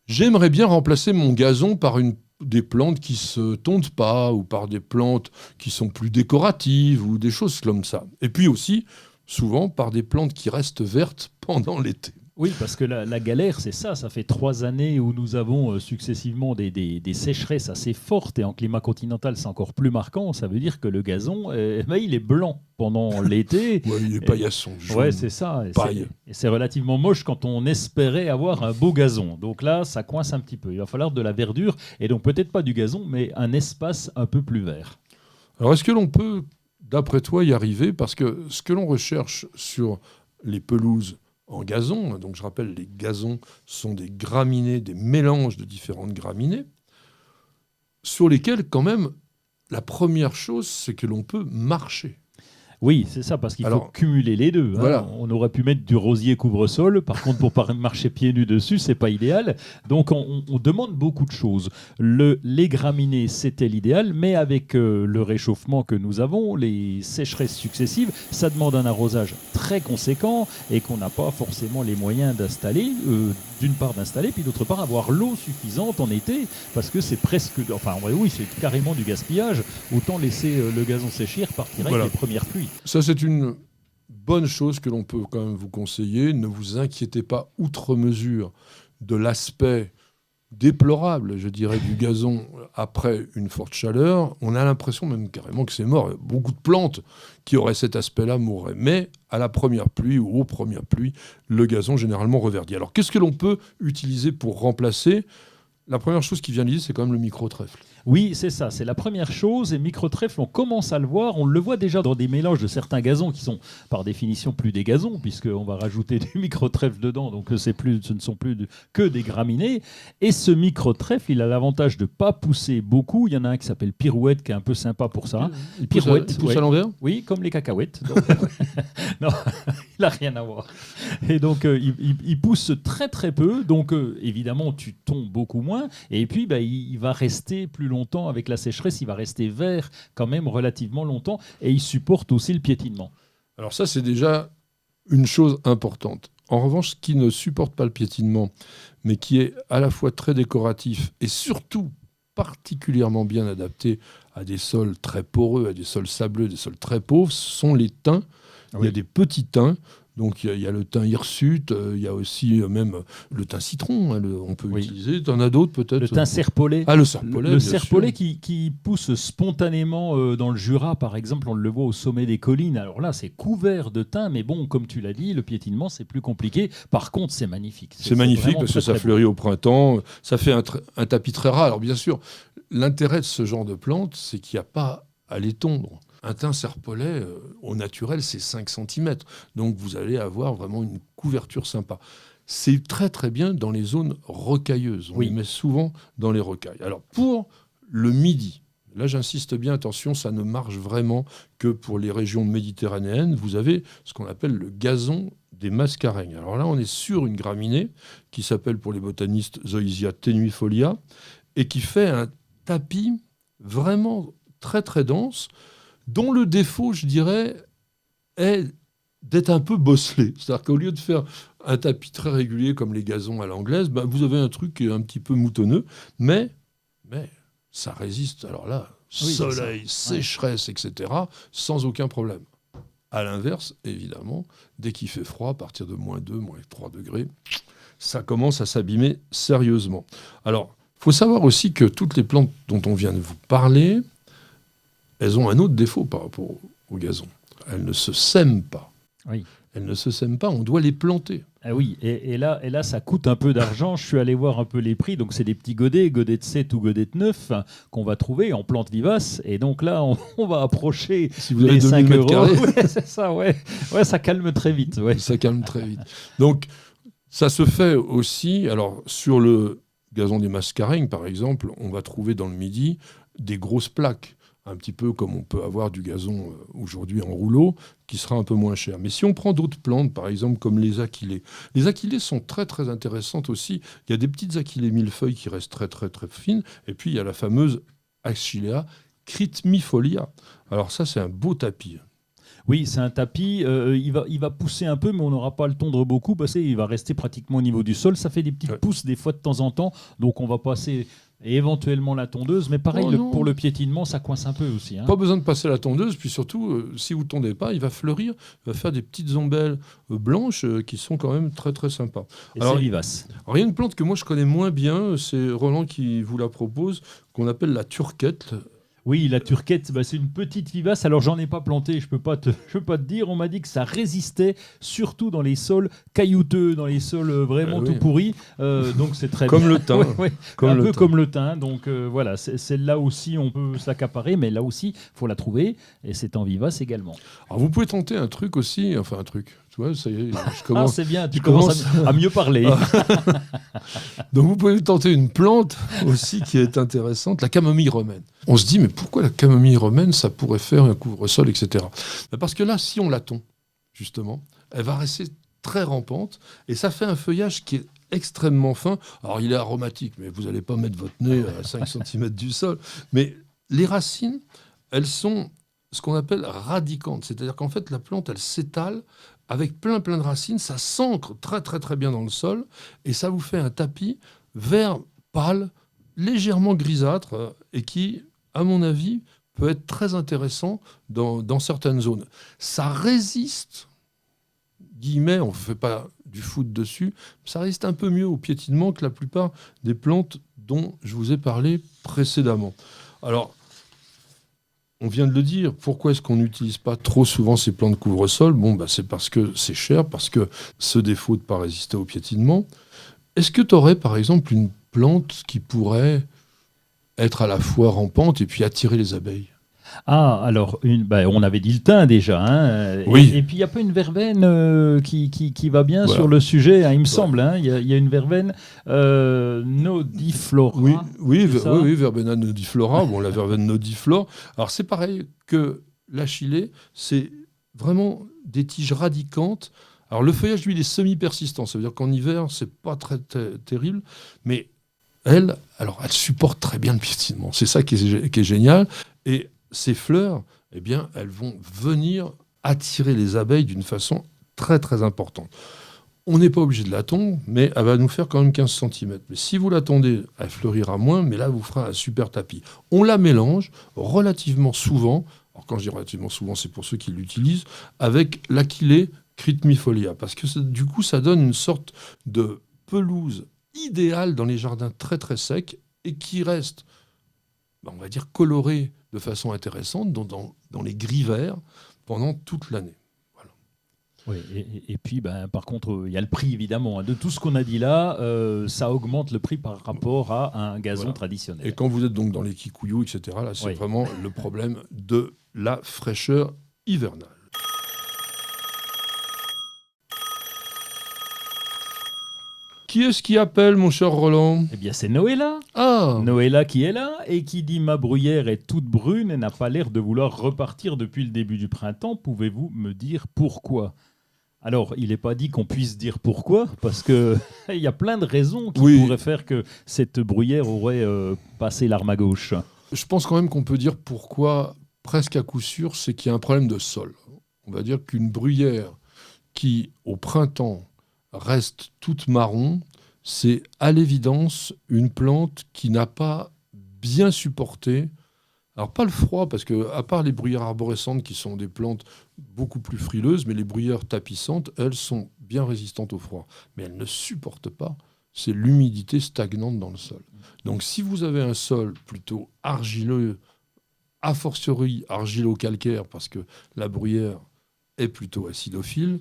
J'aimerais bien remplacer mon gazon par des plantes qui se tondent pas ou par des plantes qui sont plus décoratives ou des choses comme ça. Et puis aussi, souvent, par des plantes qui restent vertes pendant l'été. Oui, parce que la galère, c'est ça. Ça fait 3 années où nous avons successivement des sécheresses assez fortes. Et en climat continental, c'est encore plus marquant. Ça veut dire que le gazon, il est blanc pendant l'été. Ouais, il est paillasson. Ouais, c'est ça. Et c'est relativement moche quand on espérait avoir un beau gazon. Donc là, ça coince un petit peu. Il va falloir de la verdure. Et donc peut-être pas du gazon, mais un espace un peu plus vert. Alors est-ce que l'on peut, d'après toi, y arriver ? Parce que ce que l'on recherche sur les pelouses en gazon, donc je rappelle, les gazons sont des graminées, des mélanges de différentes graminées, sur lesquels, quand même, la première chose, c'est que l'on peut marcher. Oui, c'est ça, parce qu'il faut cumuler les deux. Voilà. On aurait pu mettre du rosier couvre-sol. Par contre, pour marcher pieds nus dessus, c'est pas idéal. Donc, on demande beaucoup de choses. Les graminées, c'était l'idéal, mais avec le réchauffement que nous avons, les sécheresses successives, ça demande un arrosage très conséquent et qu'on n'a pas forcément les moyens d'installer. D'une part d'installer, puis d'autre part avoir l'eau suffisante en été, parce que c'est presque... Enfin, oui, c'est carrément du gaspillage. Autant laisser le gazon sécher, repartir avec les premières pluies. Ça, c'est une bonne chose que l'on peut quand même vous conseiller. Ne vous inquiétez pas outre mesure de l'aspect déplorable, je dirais, du gazon après une forte chaleur. On a l'impression même carrément que c'est mort. Beaucoup de plantes qui auraient cet aspect-là mourraient. Mais à la première pluie ou aux premières pluies, le gazon généralement reverdit. Alors, qu'est-ce que l'on peut utiliser pour remplacer ? La première chose qui vient de l'idée, c'est quand même le micro-trèfle. Oui, c'est ça, c'est la première chose. Et micro-trèfle, on commence à le voir. On le voit déjà dans des mélanges de certains gazons qui sont par définition plus des gazons, puisqu'on va rajouter du micro-trèfle dedans. Donc ce ne sont plus que des graminées. Et ce micro-trèfle, il a l'avantage de ne pas pousser beaucoup. Il y en a un qui s'appelle Pirouette, qui est un peu sympa pour ça. Il pousse à l'envers ? Oui, comme les cacahuètes. Donc, non, il n'a rien à voir. Et donc, il pousse très très peu. Donc, évidemment, tu tombes beaucoup moins. Et puis, il va rester plus longtemps avec la sécheresse. Il va rester vert quand même relativement longtemps. Et il supporte aussi le piétinement. Alors ça, c'est déjà une chose importante. En revanche, ce qui ne supporte pas le piétinement, mais qui est à la fois très décoratif et surtout particulièrement bien adapté à des sols très poreux, à des sols sableux, des sols très pauvres, ce sont les thym. Il y a des petits thym Donc il y a le thym hirsute, il y a aussi même le thym citron, hein, on peut utiliser. Tu en as d'autres peut-être? Le thym serpolet. Ah, le serpolet. Le serpolet qui pousse spontanément dans le Jura, par exemple, on le voit au sommet des collines. Alors là, c'est couvert de thym, mais bon, comme tu l'as dit, le piétinement, c'est plus compliqué. Par contre, c'est magnifique. C'est magnifique parce que ça fleurit au printemps, ça fait un tapis très rare. Alors bien sûr, l'intérêt de ce genre de plante, c'est qu'il n'y a pas à les tondre. Un thym serpolet, au naturel, c'est 5 cm. Donc vous allez avoir vraiment une couverture sympa. C'est très très bien dans les zones rocailleuses. On les met souvent dans les rocailles. Alors pour le midi, là j'insiste bien, attention, ça ne marche vraiment que pour les régions méditerranéennes. Vous avez ce qu'on appelle le gazon des mascareignes. Alors là, on est sur une graminée qui s'appelle pour les botanistes Zoysia tenuifolia et qui fait un tapis vraiment très très dense, dont le défaut, je dirais, est d'être un peu bosselé. C'est-à-dire qu'au lieu de faire un tapis très régulier comme les gazons à l'anglaise, vous avez un truc qui est un petit peu moutonneux, mais ça résiste. Alors là, soleil, sécheresse, etc., sans aucun problème. À l'inverse, évidemment, dès qu'il fait froid, à partir de -2, -3 degrés, ça commence à s'abîmer sérieusement. Alors, il faut savoir aussi que toutes les plantes dont on vient de vous parler, elles ont un autre défaut par rapport au gazon. Elles ne se sèment pas. Oui. Elles ne se sèment pas, on doit les planter. Ah oui, et là, ça coûte un peu d'argent. Je suis allé voir un peu les prix. Donc, c'est des petits godets de 7 ou godets de 9 qu'on va trouver en plantes vivaces. Et donc là, on va approcher si vous les 5 € Ouais, c'est ça, ouais, ça calme très vite. Ouais. Ça calme très vite. Donc, ça se fait aussi. Alors, sur le gazon des mascareignes, par exemple, on va trouver dans le Midi des grosses plaques. Un petit peu comme on peut avoir du gazon aujourd'hui en rouleau, qui sera un peu moins cher. Mais si on prend d'autres plantes, par exemple comme les achillées sont très très intéressantes aussi. Il y a des petites achillées millefeuilles qui restent très très très fines, et puis il y a la fameuse Achillea crythmifolia. Alors ça, c'est un beau tapis. Oui, c'est un tapis, il va pousser un peu, mais on n'aura pas à le tondre beaucoup parce qu'il va rester pratiquement au niveau du sol. Ça fait des petites pousses des fois de temps en temps, donc on va passer éventuellement la tondeuse. Mais pareil, pour le piétinement, ça coince un peu aussi. Hein. Pas besoin de passer la tondeuse, puis surtout, si vous ne tondez pas, il va fleurir, il va faire des petites ombelles blanches qui sont quand même très très sympas. Et c'est vivace. Alors, il y a une plante que moi je connais moins bien, c'est Roland qui vous la propose, qu'on appelle la turquette. Oui, la turquette, c'est une petite vivace. Alors, j'en ai pas planté, je peux pas te dire. On m'a dit que ça résistait, surtout dans les sols caillouteux, dans les sols vraiment tout pourris. Donc, c'est très comme bien. Le thym. Un peu comme le thym. Donc, voilà, celle-là aussi, on peut se l'accaparer, mais là aussi, il faut la trouver. Et c'est en vivace également. Alors, vous pouvez tenter un truc aussi, enfin un truc. Tu vois, ça y est, je commence. Ah, c'est bien, tu commences à mieux parler. Donc, vous pouvez tenter une plante aussi qui est intéressante, la camomille romaine. On se dit, mais pourquoi la camomille romaine, ça pourrait faire un couvre-sol, etc. Parce que là, si on la tond, justement, elle va rester très rampante et ça fait un feuillage qui est extrêmement fin. Alors, il est aromatique, mais vous n'allez pas mettre votre nez à 5 cm du sol. Mais les racines, elles sont ce qu'on appelle radicantes. C'est-à-dire qu'en fait, la plante, elle s'étale avec plein de racines. Ça s'ancre très, très, très bien dans le sol et ça vous fait un tapis vert pâle, légèrement grisâtre et qui, à mon avis, peut être très intéressant dans certaines zones. Ça résiste, guillemets, on ne fait pas du foot dessus, ça résiste un peu mieux au piétinement que la plupart des plantes dont je vous ai parlé précédemment. Alors, on vient de le dire, pourquoi est-ce qu'on n'utilise pas trop souvent ces plantes couvre-sol ? C'est parce que c'est cher, parce que ce défaut de ne pas résister au piétinement. Est-ce que tu aurais, par exemple, une plante qui pourrait être à la fois rampante et puis attirer les abeilles ? Ah, alors, on avait dit le thym déjà. Hein, oui. Et puis, il n'y a pas une verveine qui va bien sur le sujet, il me semble. Il y a une verveine nodiflora. Oui, Verbena nodiflora. La verveine nodiflore. Alors, c'est pareil que l'achillée, c'est vraiment des tiges radicantes. Alors, le feuillage, lui, il est semi-persistant. Ça veut dire qu'en hiver, c'est pas très terrible. Mais elle supporte très bien le piétinement. C'est ça qui est génial. Et ces fleurs, elles vont venir attirer les abeilles d'une façon très, très importante. On n'est pas obligé de la tondre, mais elle va nous faire quand même 15 cm. Mais si vous la tondez, elle fleurira moins, mais là, vous fera un super tapis. On la mélange relativement souvent, alors quand je dis relativement souvent, c'est pour ceux qui l'utilisent, avec l'achillée Critmifolia, parce que du coup, ça donne une sorte de pelouse idéale dans les jardins très très secs et qui reste, on va dire, colorée de façon intéressante dans les gris verts pendant toute l'année. Oui, et puis, par contre, il y a le prix, évidemment. De tout ce qu'on a dit là, ça augmente le prix par rapport à un gazon traditionnel. Et quand vous êtes donc dans les kikuyus, etc., là, c'est vraiment le problème de la fraîcheur hivernale. Qui est-ce qui appelle, mon cher Roland ? Eh bien, c'est Noëlla. Ah ! Noëlla qui est là et qui dit « Ma bruyère est toute brune et n'a pas l'air de vouloir repartir depuis le début du printemps. Pouvez-vous me dire pourquoi ?» Alors, il n'est pas dit qu'on puisse dire pourquoi, parce qu'il y a plein de raisons qui pourraient faire que cette bruyère aurait passé l'arme à gauche. Je pense quand même qu'on peut dire pourquoi, presque à coup sûr, c'est qu'il y a un problème de sol. On va dire qu'une bruyère qui, au printemps, reste toute marron, c'est à l'évidence une plante qui n'a pas bien supporté, alors pas le froid, parce que à part les bruyères arborescentes qui sont des plantes beaucoup plus frileuses, mais les bruyères tapissantes, elles sont bien résistantes au froid. Mais elles ne supportent pas, c'est l'humidité stagnante dans le sol. Donc si vous avez un sol plutôt argileux, a fortiori argilo-calcaire, parce que la bruyère est plutôt acidophile,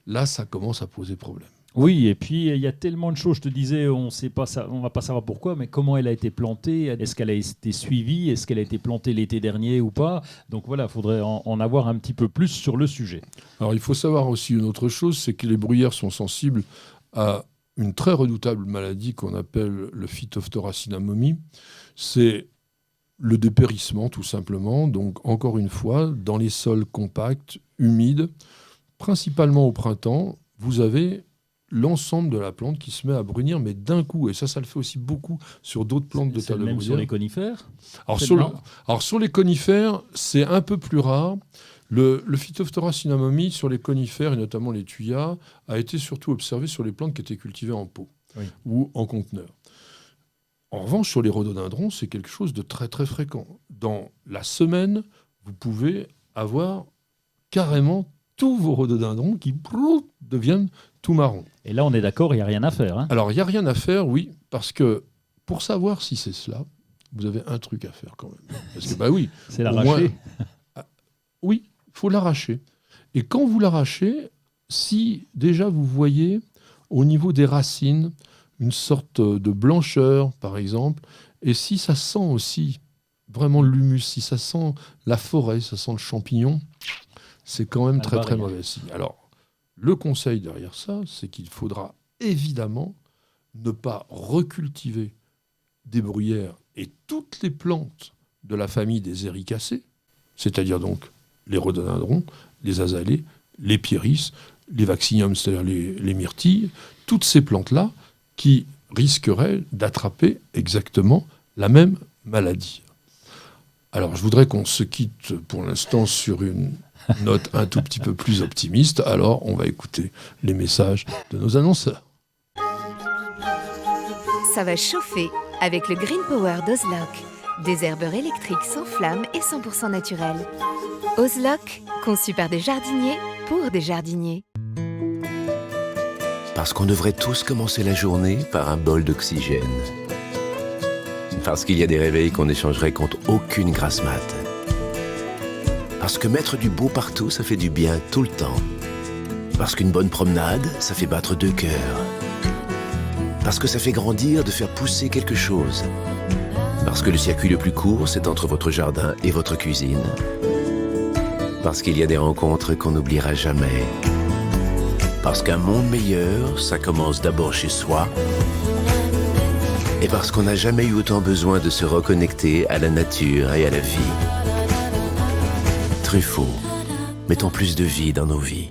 là, ça commence à poser problème. Oui, et puis il y a tellement de choses. Je te disais, on ne va pas savoir pourquoi, mais comment elle a été plantée ? Est-ce qu'elle a été suivie ? Est-ce qu'elle a été plantée l'été dernier ou pas ? Donc voilà, il faudrait en avoir un petit peu plus sur le sujet. Alors il faut savoir aussi une autre chose, c'est que les bruyères sont sensibles à une très redoutable maladie qu'on appelle le Phytophthora cinnamomum. C'est le dépérissement, tout simplement. Donc encore une fois, dans les sols compacts, humides, principalement au printemps, vous avez l'ensemble de la plante qui se met à brunir, mais d'un coup. Et ça le fait aussi beaucoup sur d'autres plantes de tas de bruyère. Même sur les conifères ? Alors sur les conifères, c'est un peu plus rare. Le Phytophthora cinnamomum sur les conifères, et notamment les thuyas, a été surtout observé sur les plantes qui étaient cultivées en pot ou en conteneur. En revanche, sur les rhododendrons, c'est quelque chose de très très fréquent. Dans la semaine, vous pouvez avoir carrément tous vos rhododendrons qui deviennent tout marrons. Et là, on est d'accord, il n'y a rien à faire. Hein ? Alors, il n'y a rien à faire, oui, parce que pour savoir si c'est cela, vous avez un truc à faire quand même. Parce que, oui. C'est l'arracher. Oui, il faut l'arracher. Et quand vous l'arrachez, si déjà vous voyez au niveau des racines une sorte de blancheur, par exemple, et si ça sent aussi vraiment l'humus, si ça sent la forêt, ça sent le champignon, c'est quand même très très mauvais signe. Alors, le conseil derrière ça, c'est qu'il faudra évidemment ne pas recultiver des bruyères et toutes les plantes de la famille des éricacées, c'est-à-dire donc les rhododendrons, les azalées, les pieris, les vacciniums, c'est-à-dire les myrtilles, toutes ces plantes-là qui risqueraient d'attraper exactement la même maladie. Alors, je voudrais qu'on se quitte pour l'instant sur une note un tout petit peu plus optimiste. Alors, on va écouter les messages de nos annonceurs. Ça va chauffer avec le Green Power d'Ozlock. Des herbeurs électriques sans flamme et 100% naturels. Ozlock, conçu par des jardiniers pour des jardiniers. Parce qu'on devrait tous commencer la journée par un bol d'oxygène. Parce qu'il y a des réveils qu'on échangerait contre aucune grasse mat. Parce que mettre du beau partout, ça fait du bien tout le temps. Parce qu'une bonne promenade, ça fait battre deux cœurs. Parce que ça fait grandir de faire pousser quelque chose. Parce que le circuit le plus court, c'est entre votre jardin et votre cuisine. Parce qu'il y a des rencontres qu'on n'oubliera jamais. Parce qu'un monde meilleur, ça commence d'abord chez soi. Et parce qu'on n'a jamais eu autant besoin de se reconnecter à la nature et à la vie. Truffaut, mettons plus de vie dans nos vies.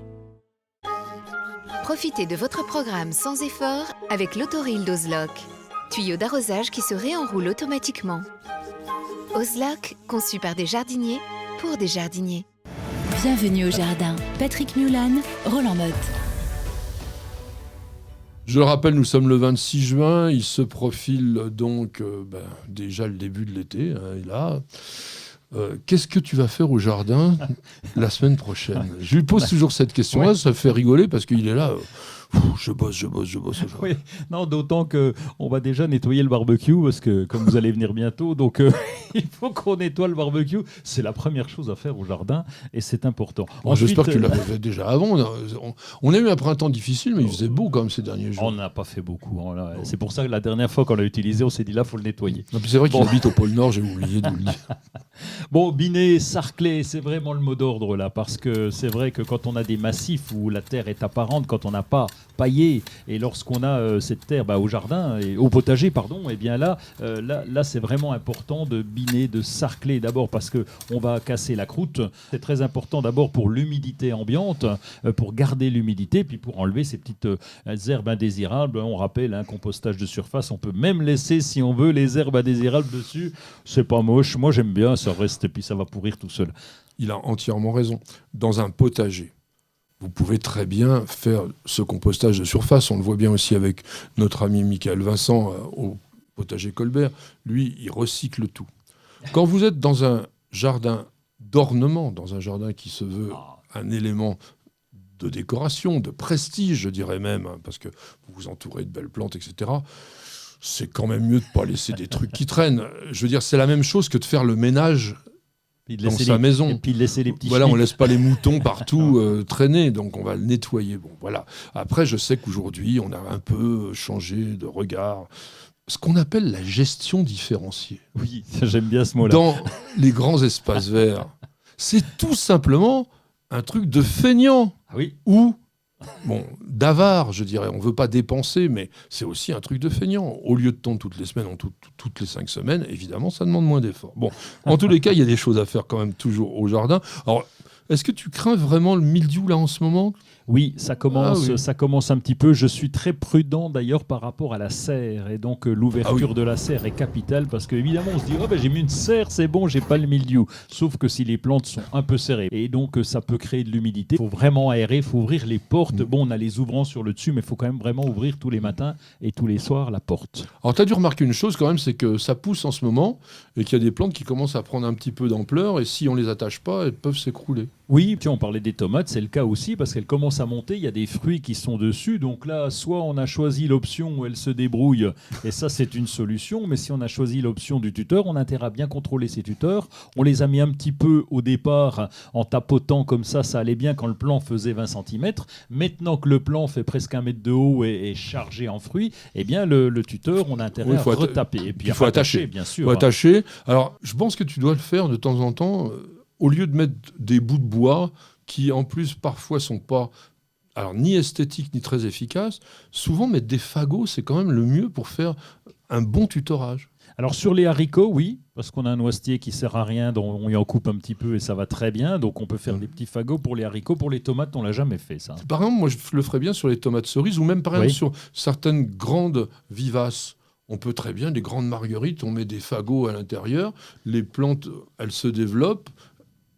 Profitez de votre programme sans effort avec l'autoril d'Ozlock. Tuyau d'arrosage qui se réenroule automatiquement. Ozlock, conçu par des jardiniers pour des jardiniers. Bienvenue au jardin. Patrick Mulan, Roland Motte. Je le rappelle, nous sommes le 26 juin. Il se profile donc déjà le début de l'été. Et là, qu'est-ce que tu vas faire au jardin la semaine prochaine? Je lui pose toujours cette question-là, ça fait rigoler parce qu'il est là... je bosse. Oui, non, d'autant qu'on va déjà nettoyer le barbecue parce que comme vous allez venir bientôt, donc il faut qu'on nettoie le barbecue. C'est la première chose à faire au jardin et c'est important. Ensuite, j'espère que tu l'avais fait déjà avant. On a eu un printemps difficile, mais il faisait beau quand même ces derniers jours. On n'a pas fait beaucoup. C'est pour ça que la dernière fois qu'on l'a utilisé, on s'est dit là, il faut le nettoyer. Non, c'est vrai qu'il habite au pôle Nord, j'ai oublié de vous le dire. Bon, biner, sarcler, c'est vraiment le mot d'ordre là, parce que c'est vrai que quand on a des massifs où la terre est apparente, quand on n'a pas paillé, et lorsqu'on a cette terre au jardin, et au potager, pardon, et bien là c'est vraiment important de biner, de sarcler d'abord parce qu'on va casser la croûte. C'est très important d'abord pour l'humidité ambiante, pour garder l'humidité, puis pour enlever ces petites herbes indésirables. On rappelle, un compostage de surface, on peut même laisser, si on veut, les herbes indésirables dessus. C'est pas moche, moi j'aime bien, ça reste et puis ça va pourrir tout seul. Il a entièrement raison. Dans un potager, vous pouvez très bien faire ce compostage de surface. On le voit bien aussi avec notre ami Michael Vincent au potager Colbert. Lui, il recycle tout. Quand vous êtes dans un jardin d'ornement, dans un jardin qui se veut un élément de décoration, de prestige, je dirais même, parce que vous vous entourez de belles plantes, etc., c'est quand même mieux de ne pas laisser des trucs qui traînent. Je veux dire, c'est la même chose que de faire le ménage dans sa maison. Et puis laisser les petits on laisse pas les moutons partout traîner, donc on va le nettoyer. Bon, voilà. Après, je sais qu'aujourd'hui, on a un peu changé de regard. Ce qu'on appelle la gestion différenciée. Oui, j'aime bien ce mot-là. Dans les grands espaces verts, c'est tout simplement un truc de feignant. Ah oui. Ou d'avare, je dirais. On ne veut pas dépenser, mais c'est aussi un truc de feignant. Au lieu de tondre toutes les semaines, toutes les 5 semaines, évidemment, ça demande moins d'efforts. Bon, en tous les cas, il y a des choses à faire quand même toujours au jardin. Alors, est-ce que tu crains vraiment le mildiou là en ce moment ? Oui, ça commence un petit peu. Je suis très prudent d'ailleurs par rapport à la serre. Et donc l'ouverture de la serre est capitale parce qu'évidemment on se dit j'ai mis une serre, c'est bon, j'ai pas le mildiou. Sauf que si les plantes sont un peu serrées et donc ça peut créer de l'humidité, il faut vraiment aérer, il faut ouvrir les portes. Bon, on a les ouvrants sur le dessus, mais il faut quand même vraiment ouvrir tous les matins et tous les soirs la porte. Alors tu as dû remarquer une chose quand même, c'est que ça pousse en ce moment et qu'il y a des plantes qui commencent à prendre un petit peu d'ampleur et si on les attache pas, elles peuvent s'écrouler. Oui, on parlait des tomates, c'est le cas aussi parce qu'elles commencent à monter, il y a des fruits qui sont dessus, donc là, soit on a choisi l'option où elles se débrouillent, et ça c'est une solution, mais si on a choisi l'option du tuteur, on a intérêt à bien contrôler ces tuteurs. On les a mis un petit peu au départ en tapotant comme ça allait bien quand le plant faisait 20 cm. Maintenant que le plant fait presque 1 mètre de haut et est chargé en fruits, eh bien le tuteur, on a intérêt à retaper. Et puis il faut attacher, bien sûr. Il faut attacher. Alors, je pense que tu dois le faire de temps en temps, au lieu de mettre des bouts de bois qui, en plus, parfois sont pas ni esthétiques ni très efficaces, souvent mettre des fagots, c'est quand même le mieux pour faire un bon tutorage. Alors sur les haricots, oui, parce qu'on a un noisetier qui sert à rien, donc on y en coupe un petit peu et ça va très bien, donc on peut faire des petits fagots pour les haricots. Pour les tomates, on l'a jamais fait ça. Par exemple, moi je le ferais bien sur les tomates cerises ou même par exemple sur certaines grandes vivaces. On peut très bien, des grandes marguerites, on met des fagots à l'intérieur, les plantes, elles se développent,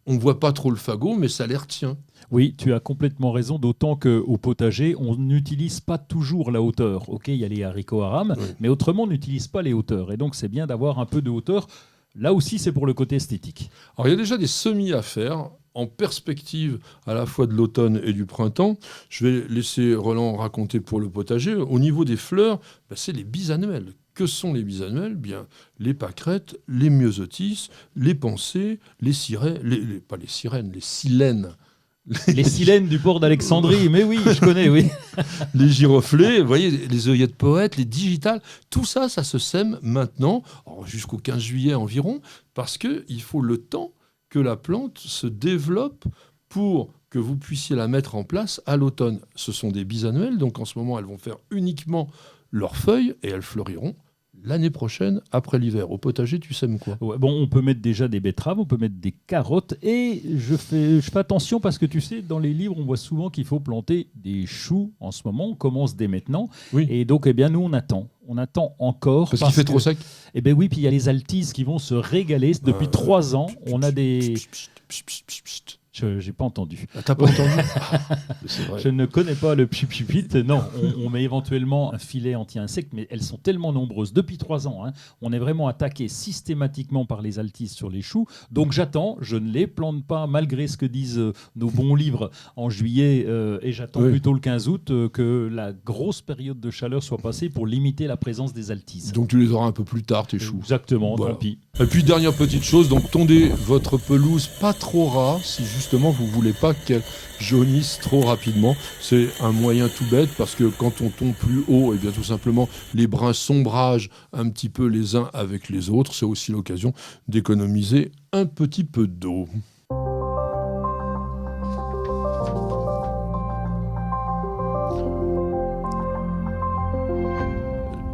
on ne voit pas trop le fagot, mais ça les retient. Oui, tu as complètement raison, d'autant qu'au potager, on n'utilise pas toujours la hauteur. Ok, il y a les haricots à rame, mais autrement, on n'utilise pas les hauteurs. Et donc, c'est bien d'avoir un peu de hauteur. Là aussi, c'est pour le côté esthétique. Alors, il y a déjà des semis à faire en perspective à la fois de l'automne et du printemps. Je vais laisser Roland raconter pour le potager. Au niveau des fleurs, c'est les bisannuelles. Que sont les bisannuelles ? Bien, les pâquerettes, les myosotis, les pensées, les sirènes, pas les sirènes, les silènes. Les silènes du port d'Alexandrie, mais oui, je connais, oui. Les giroflées, vous voyez, les œillets de poète, les digitales, tout ça, ça se sème maintenant, jusqu'au 15 juillet environ, parce qu'il faut le temps que la plante se développe pour que vous puissiez la mettre en place à l'automne. Ce sont des bisannuelles, donc en ce moment, elles vont faire uniquement leurs feuilles et elles fleuriront l'année prochaine, après l'hiver. Au potager, tu sèmes quoi ? On peut mettre déjà des betteraves, on peut mettre des carottes. Et je fais attention parce que tu sais, dans les livres, on voit souvent qu'il faut planter des choux en ce moment. On commence dès maintenant. Oui. Et donc, nous, on attend. On attend encore. Parce qu'il fait trop sec ? Eh bien oui, puis il y a les altises qui vont se régaler. Depuis 3 ans, on a des... Je n'ai pas entendu. Ah, t'as pas entendu? C'est vrai. Je ne connais pas le pipipit. Non, on met éventuellement un filet anti-insectes, mais elles sont tellement nombreuses. Depuis 3 ans, on est vraiment attaqué systématiquement par les altises sur les choux. Donc j'attends, je ne les plante pas, malgré ce que disent nos bons livres en juillet, et j'attends plutôt le 15 août que la grosse période de chaleur soit passée pour limiter la présence des altises. Donc tu les auras un peu plus tard, tes choux. Exactement, Voilà. tant pis. Et puis dernière petite chose, donc tondez votre pelouse pas trop ras si justement vous voulez pas qu'elle jaunisse trop rapidement. C'est un moyen tout bête parce que quand on tombe plus haut, et bien tout simplement les brins sombragent un petit peu les uns avec les autres. C'est aussi l'occasion d'économiser un petit peu d'eau.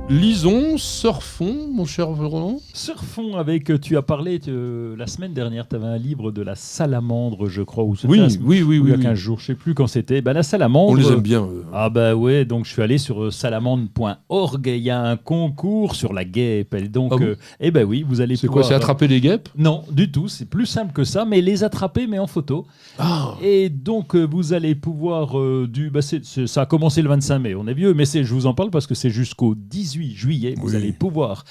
Lisons, surfons, mon cher Roland. Surfons avec, tu as parlé la semaine dernière, tu avais un livre de la salamandre, je crois, ou Oui, oui, il y a 15 jours, je ne sais plus quand c'était. La salamandre. On les aime bien. Ah bah ouais, donc je suis allé sur salamandre.org et il y a un concours sur la guêpe. Et donc, oui, vous allez C'est pouvoir... quoi, c'est attraper les guêpes? Non, du tout, c'est plus simple que ça, mais les attraper, mais en photo. Ah. Et donc, vous allez pouvoir... ça a commencé le 25 mai, on est vieux, mais je vous en parle parce que c'est jusqu'au 18 juillet. Vous allez pouvoir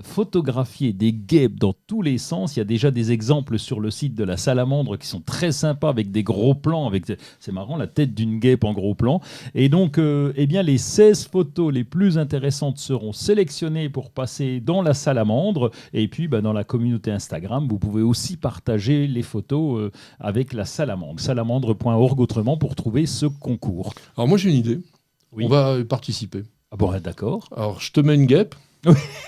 photographier des guêpes dans tous les sens. Il y a déjà des exemples sur le site de la Salamandre qui sont très sympas avec des gros plans. C'est marrant, la tête d'une guêpe en gros plan. Et donc, les 16 photos les plus intéressantes seront sélectionnées pour passer dans la Salamandre. Et puis, dans la communauté Instagram, vous pouvez aussi partager les photos avec la Salamandre. Salamandre.org autrement pour trouver ce concours. Alors moi j'ai une idée. Oui. On va participer. Ah bon, d'accord. Alors je te mets une guêpe.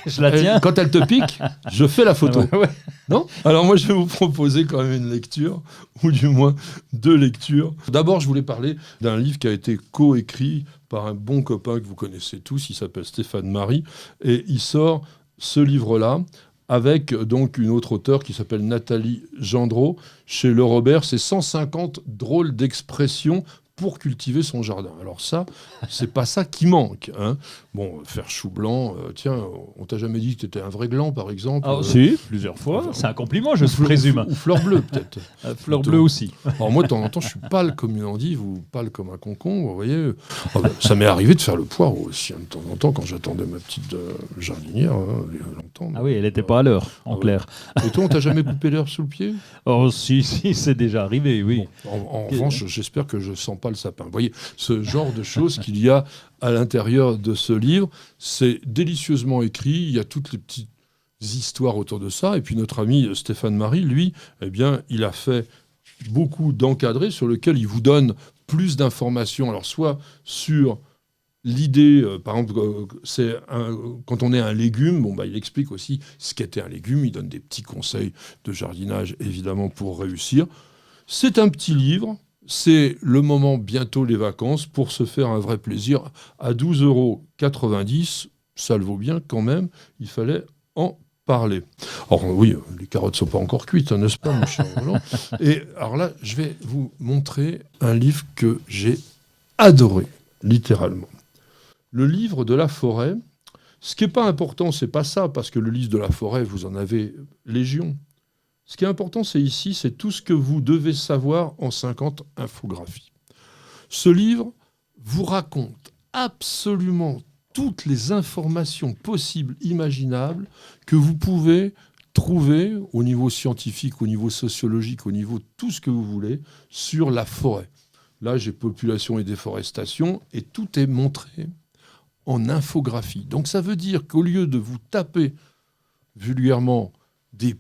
Je la tiens. Quand elle te pique, je fais la photo. Ouais. Non ? Alors moi je vais vous proposer quand même une lecture, ou du moins 2 lectures. D'abord je voulais parler d'un livre qui a été coécrit par un bon copain que vous connaissez tous, il s'appelle Stéphane Marie, et il sort ce livre-là avec donc une autre auteure qui s'appelle Nathalie Gendreau. Chez Le Robert, c'est 150 drôles d'expressions pour cultiver son jardin. Alors ça, c'est pas ça qui manque. Bon, faire chou blanc, tiens, on t'a jamais dit que tu étais un vrai gland, par exemple. Ah, si, plusieurs fois. C'est un compliment, je présume. Ou fleur bleue, peut-être. Fleur bleue aussi. Alors moi, de temps en temps, je suis pâle comme une endive ou pâle comme un concombre, vous voyez. Ça m'est arrivé de faire le poireau aussi, de temps en temps, quand j'attendais ma petite jardinière, il y a longtemps. Ah oui, elle n'était pas à l'heure, en clair. Et toi, on t'a jamais coupé l'herbe sous le pied ? Oh, si, c'est déjà arrivé, oui. Bon, en revanche, j'espère que je sens pas le sapin. Vous voyez, ce genre de choses qu'il y a à l'intérieur de ce livre, c'est délicieusement écrit, il y a toutes les petites histoires autour de ça, et puis notre ami Stéphane Marie, lui, eh bien, il a fait beaucoup d'encadrés sur lesquels il vous donne plus d'informations, alors soit sur l'idée, par exemple, quand on est un légume, il explique aussi ce qu'était un légume, il donne des petits conseils de jardinage, évidemment, pour réussir. C'est un petit livre. C'est le moment, bientôt les vacances, pour se faire un vrai plaisir. À 12,90 €, ça le vaut bien quand même. Il fallait en parler. Alors oui, les carottes ne sont pas encore cuites, n'est-ce pas, mon cher Roland ? Et alors là, je vais vous montrer un livre que j'ai adoré, littéralement. Le livre de la forêt. Ce qui n'est pas important, c'est pas ça, parce que le livre de la forêt, vous en avez légion. Ce qui est important, c'est tout ce que vous devez savoir en 50 infographies. Ce livre vous raconte absolument toutes les informations possibles, imaginables, que vous pouvez trouver au niveau scientifique, au niveau sociologique, au niveau de tout ce que vous voulez, sur la forêt. Là, j'ai population et déforestation, et tout est montré en infographie. Donc ça veut dire qu'au lieu de vous taper vulgairement des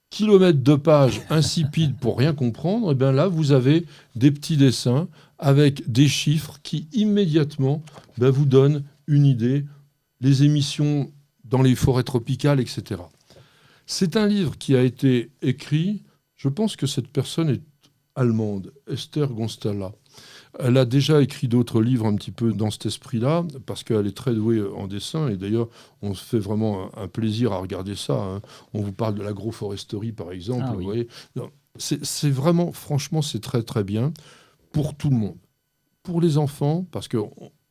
kilomètres de pages insipides pour rien comprendre, et bien là, vous avez des petits dessins avec des chiffres qui, immédiatement, vous donnent une idée, les émissions dans les forêts tropicales, etc. C'est un livre qui a été écrit, je pense que cette personne est allemande, Esther Gonstalla. Elle a déjà écrit d'autres livres un petit peu dans cet esprit-là, parce qu'elle est très douée en dessin, et d'ailleurs, on se fait vraiment un plaisir à regarder ça. On vous parle de l'agroforesterie, par exemple. Ah, oui. Vous voyez. C'est vraiment, franchement, c'est très, très bien pour tout le monde. Pour les enfants, parce que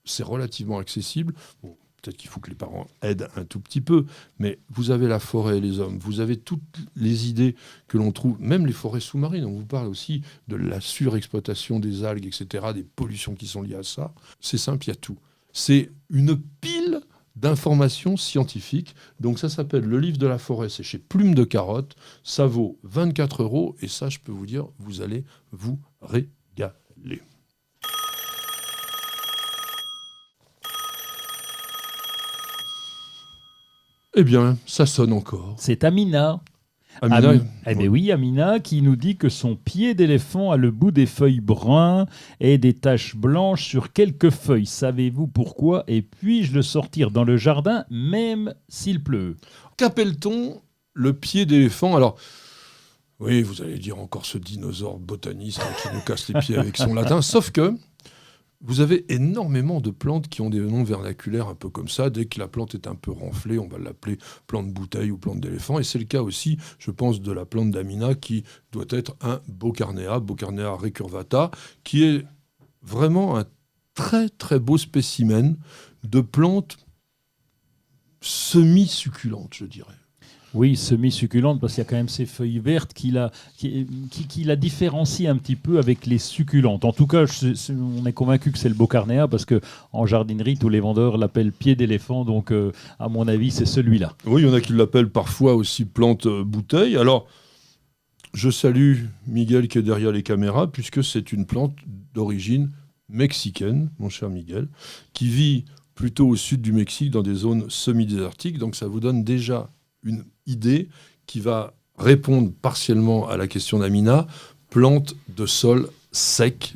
c'est relativement accessible. Bon, peut-être qu'il faut que les parents aident un tout petit peu, mais vous avez la forêt et les hommes, vous avez toutes les idées que l'on trouve, même les forêts sous-marines, on vous parle aussi de la surexploitation des algues, etc., des pollutions qui sont liées à ça. C'est simple, il y a tout. C'est une pile d'informations scientifiques. Donc ça s'appelle Le Livre de la Forêt, c'est chez Plume de Carotte, ça vaut 24 €, et ça, je peux vous dire, vous allez vous régaler. Eh bien, ça sonne encore. C'est Amina. Amina, Eh bien oui, Amina qui nous dit que son pied d'éléphant a le bout des feuilles bruns et des taches blanches sur quelques feuilles. Savez-vous pourquoi? Et puis-je le sortir dans le jardin même s'il pleut? qu'appelle-t-on le pied d'éléphant? Alors, oui, vous allez dire encore ce dinosaure botaniste qui nous casse les pieds avec son latin, sauf que vous avez énormément de plantes qui ont des noms vernaculaires un peu comme ça. Dès que la plante est un peu renflée, on va l'appeler plante bouteille ou plante d'éléphant. Et c'est le cas aussi, je pense, de la plante d'Amina qui doit être un Beaucarnea recurvata, qui est vraiment un très très beau spécimen de plante semi-succulente, je dirais. Oui, semi-succulente, parce qu'il y a quand même ces feuilles vertes qui la différencient un petit peu avec les succulentes. En tout cas, on est convaincu que c'est le Beaucarnea, parce qu'en jardinerie, tous les vendeurs l'appellent pied d'éléphant, donc à mon avis, c'est celui-là. Oui, il y en a qui l'appellent parfois aussi plante bouteille. Alors, je salue Miguel qui est derrière les caméras, puisque c'est une plante d'origine mexicaine, mon cher Miguel, qui vit plutôt au sud du Mexique, dans des zones semi-désertiques. Donc ça vous donne déjà une idée qui va répondre partiellement à la question d'Amina. Plante de sol sec,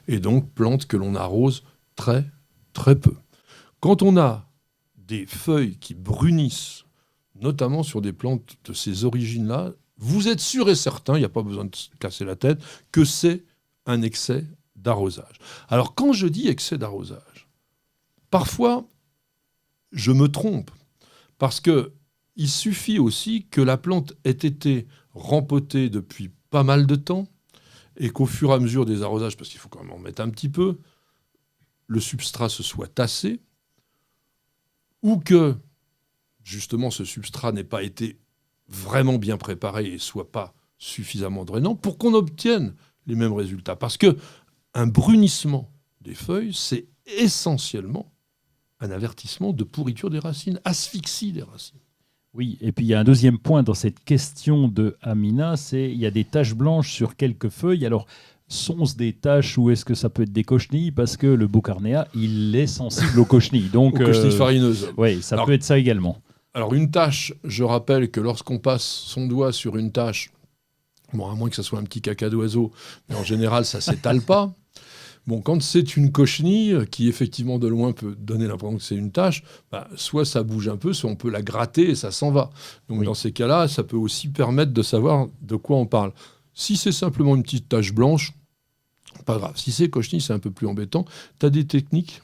et donc plante que l'on arrose très, très peu. Quand on a des feuilles qui brunissent, notamment sur des plantes de ces origines-là, vous êtes sûr et certain, il n'y a pas besoin de se casser la tête, que c'est un excès d'arrosage. Alors quand je dis excès d'arrosage, parfois je me trompe, parce qu'il suffit aussi que la plante ait été rempotée depuis pas mal de temps et qu'au fur et à mesure des arrosages, parce qu'il faut quand même en mettre un petit peu, le substrat se soit tassé, ou que justement ce substrat n'ait pas été vraiment bien préparé et soit pas suffisamment drainant pour qu'on obtienne les mêmes résultats. Parce que un brunissement des feuilles, c'est essentiellement un avertissement de pourriture des racines, asphyxie des racines. Oui, et puis il y a un deuxième point dans cette question de Amina, c'est il y a des taches blanches sur quelques feuilles. Alors, sont-ce des taches ou est-ce que ça peut être des cochenilles? Parce que le Beaucarnea, il est sensible aux cochenilles. Donc, aux cochenilles farineuses. Oui, ça peut être ça également. Alors, une tache, je rappelle que lorsqu'on passe son doigt sur une tache, bon, à moins que ça soit un petit caca d'oiseau, mais en général, ça ne s'étale pas. Bon, quand c'est une cochenille qui, effectivement, de loin peut donner l'impression que c'est une tache, soit ça bouge un peu, soit on peut la gratter et ça s'en va. Donc, oui, dans ces cas-là, ça peut aussi permettre de savoir de quoi on parle. Si c'est simplement une petite tache blanche, pas grave. Si c'est cochenille, c'est un peu plus embêtant. Tu as des techniques ?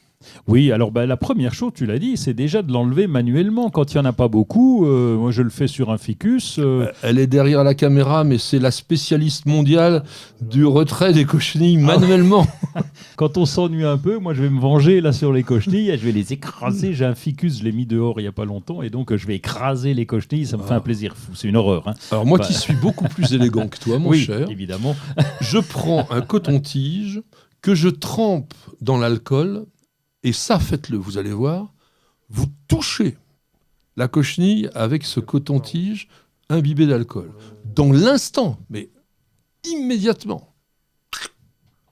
Oui, alors la première chose, tu l'as dit, c'est déjà de l'enlever manuellement. Quand il n'y en a pas beaucoup, moi je le fais sur un ficus. Elle est derrière la caméra, mais c'est la spécialiste mondiale du retrait des cochenilles manuellement. Quand on s'ennuie un peu, moi je vais me venger là sur les cochenilles, je vais les écraser. J'ai un ficus, je l'ai mis dehors il n'y a pas longtemps, et donc je vais écraser les cochenilles, ça me fait un plaisir fou, c'est une horreur. Hein. Alors moi qui suis beaucoup plus élégant que toi, mon cher, oui, évidemment. Je prends un coton-tige que je trempe dans l'alcool. Et ça, faites-le, vous allez voir, vous touchez la cochenille avec ce coton-tige imbibé d'alcool. Dans l'instant, mais immédiatement,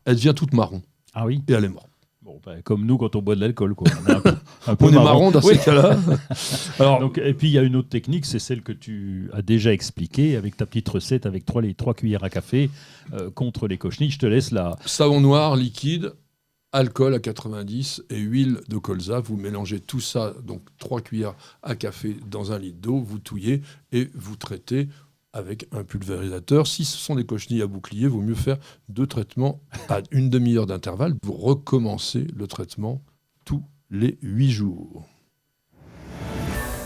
elle devient toute marron. Ah oui. Et elle est morte. Bon, comme nous quand on boit de l'alcool, quoi. On est un peu on est marron dans ces cas-là. Alors, donc, et puis il y a une autre technique, c'est celle que tu as déjà expliquée avec ta petite recette avec 3 cuillères à café contre les cochenilles. Je te laisse là. Savon noir liquide, alcool à 90 et huile de colza. Vous mélangez tout ça, donc 3 cuillères à café dans un litre d'eau, vous touillez et vous traitez avec un pulvérisateur. Si ce sont des cochenilles à bouclier, il vaut mieux faire 2 traitements à une demi-heure d'intervalle. Vous recommencez le traitement tous les 8 jours.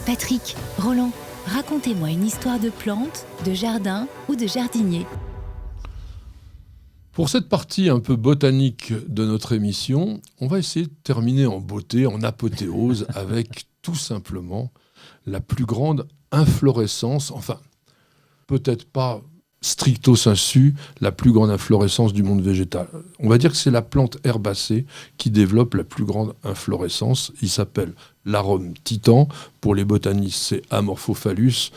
Patrick, Roland, racontez-moi une histoire de plante, de jardin ou de jardinier. Pour cette partie un peu botanique de notre émission, on va essayer de terminer en beauté, en apothéose, avec tout simplement la plus grande inflorescence, enfin, peut-être pas stricto sensu, la plus grande inflorescence du monde végétal. On va dire que c'est la plante herbacée qui développe la plus grande inflorescence. Il s'appelle l'arôme titan. Pour les botanistes, c'est Amorphophallus.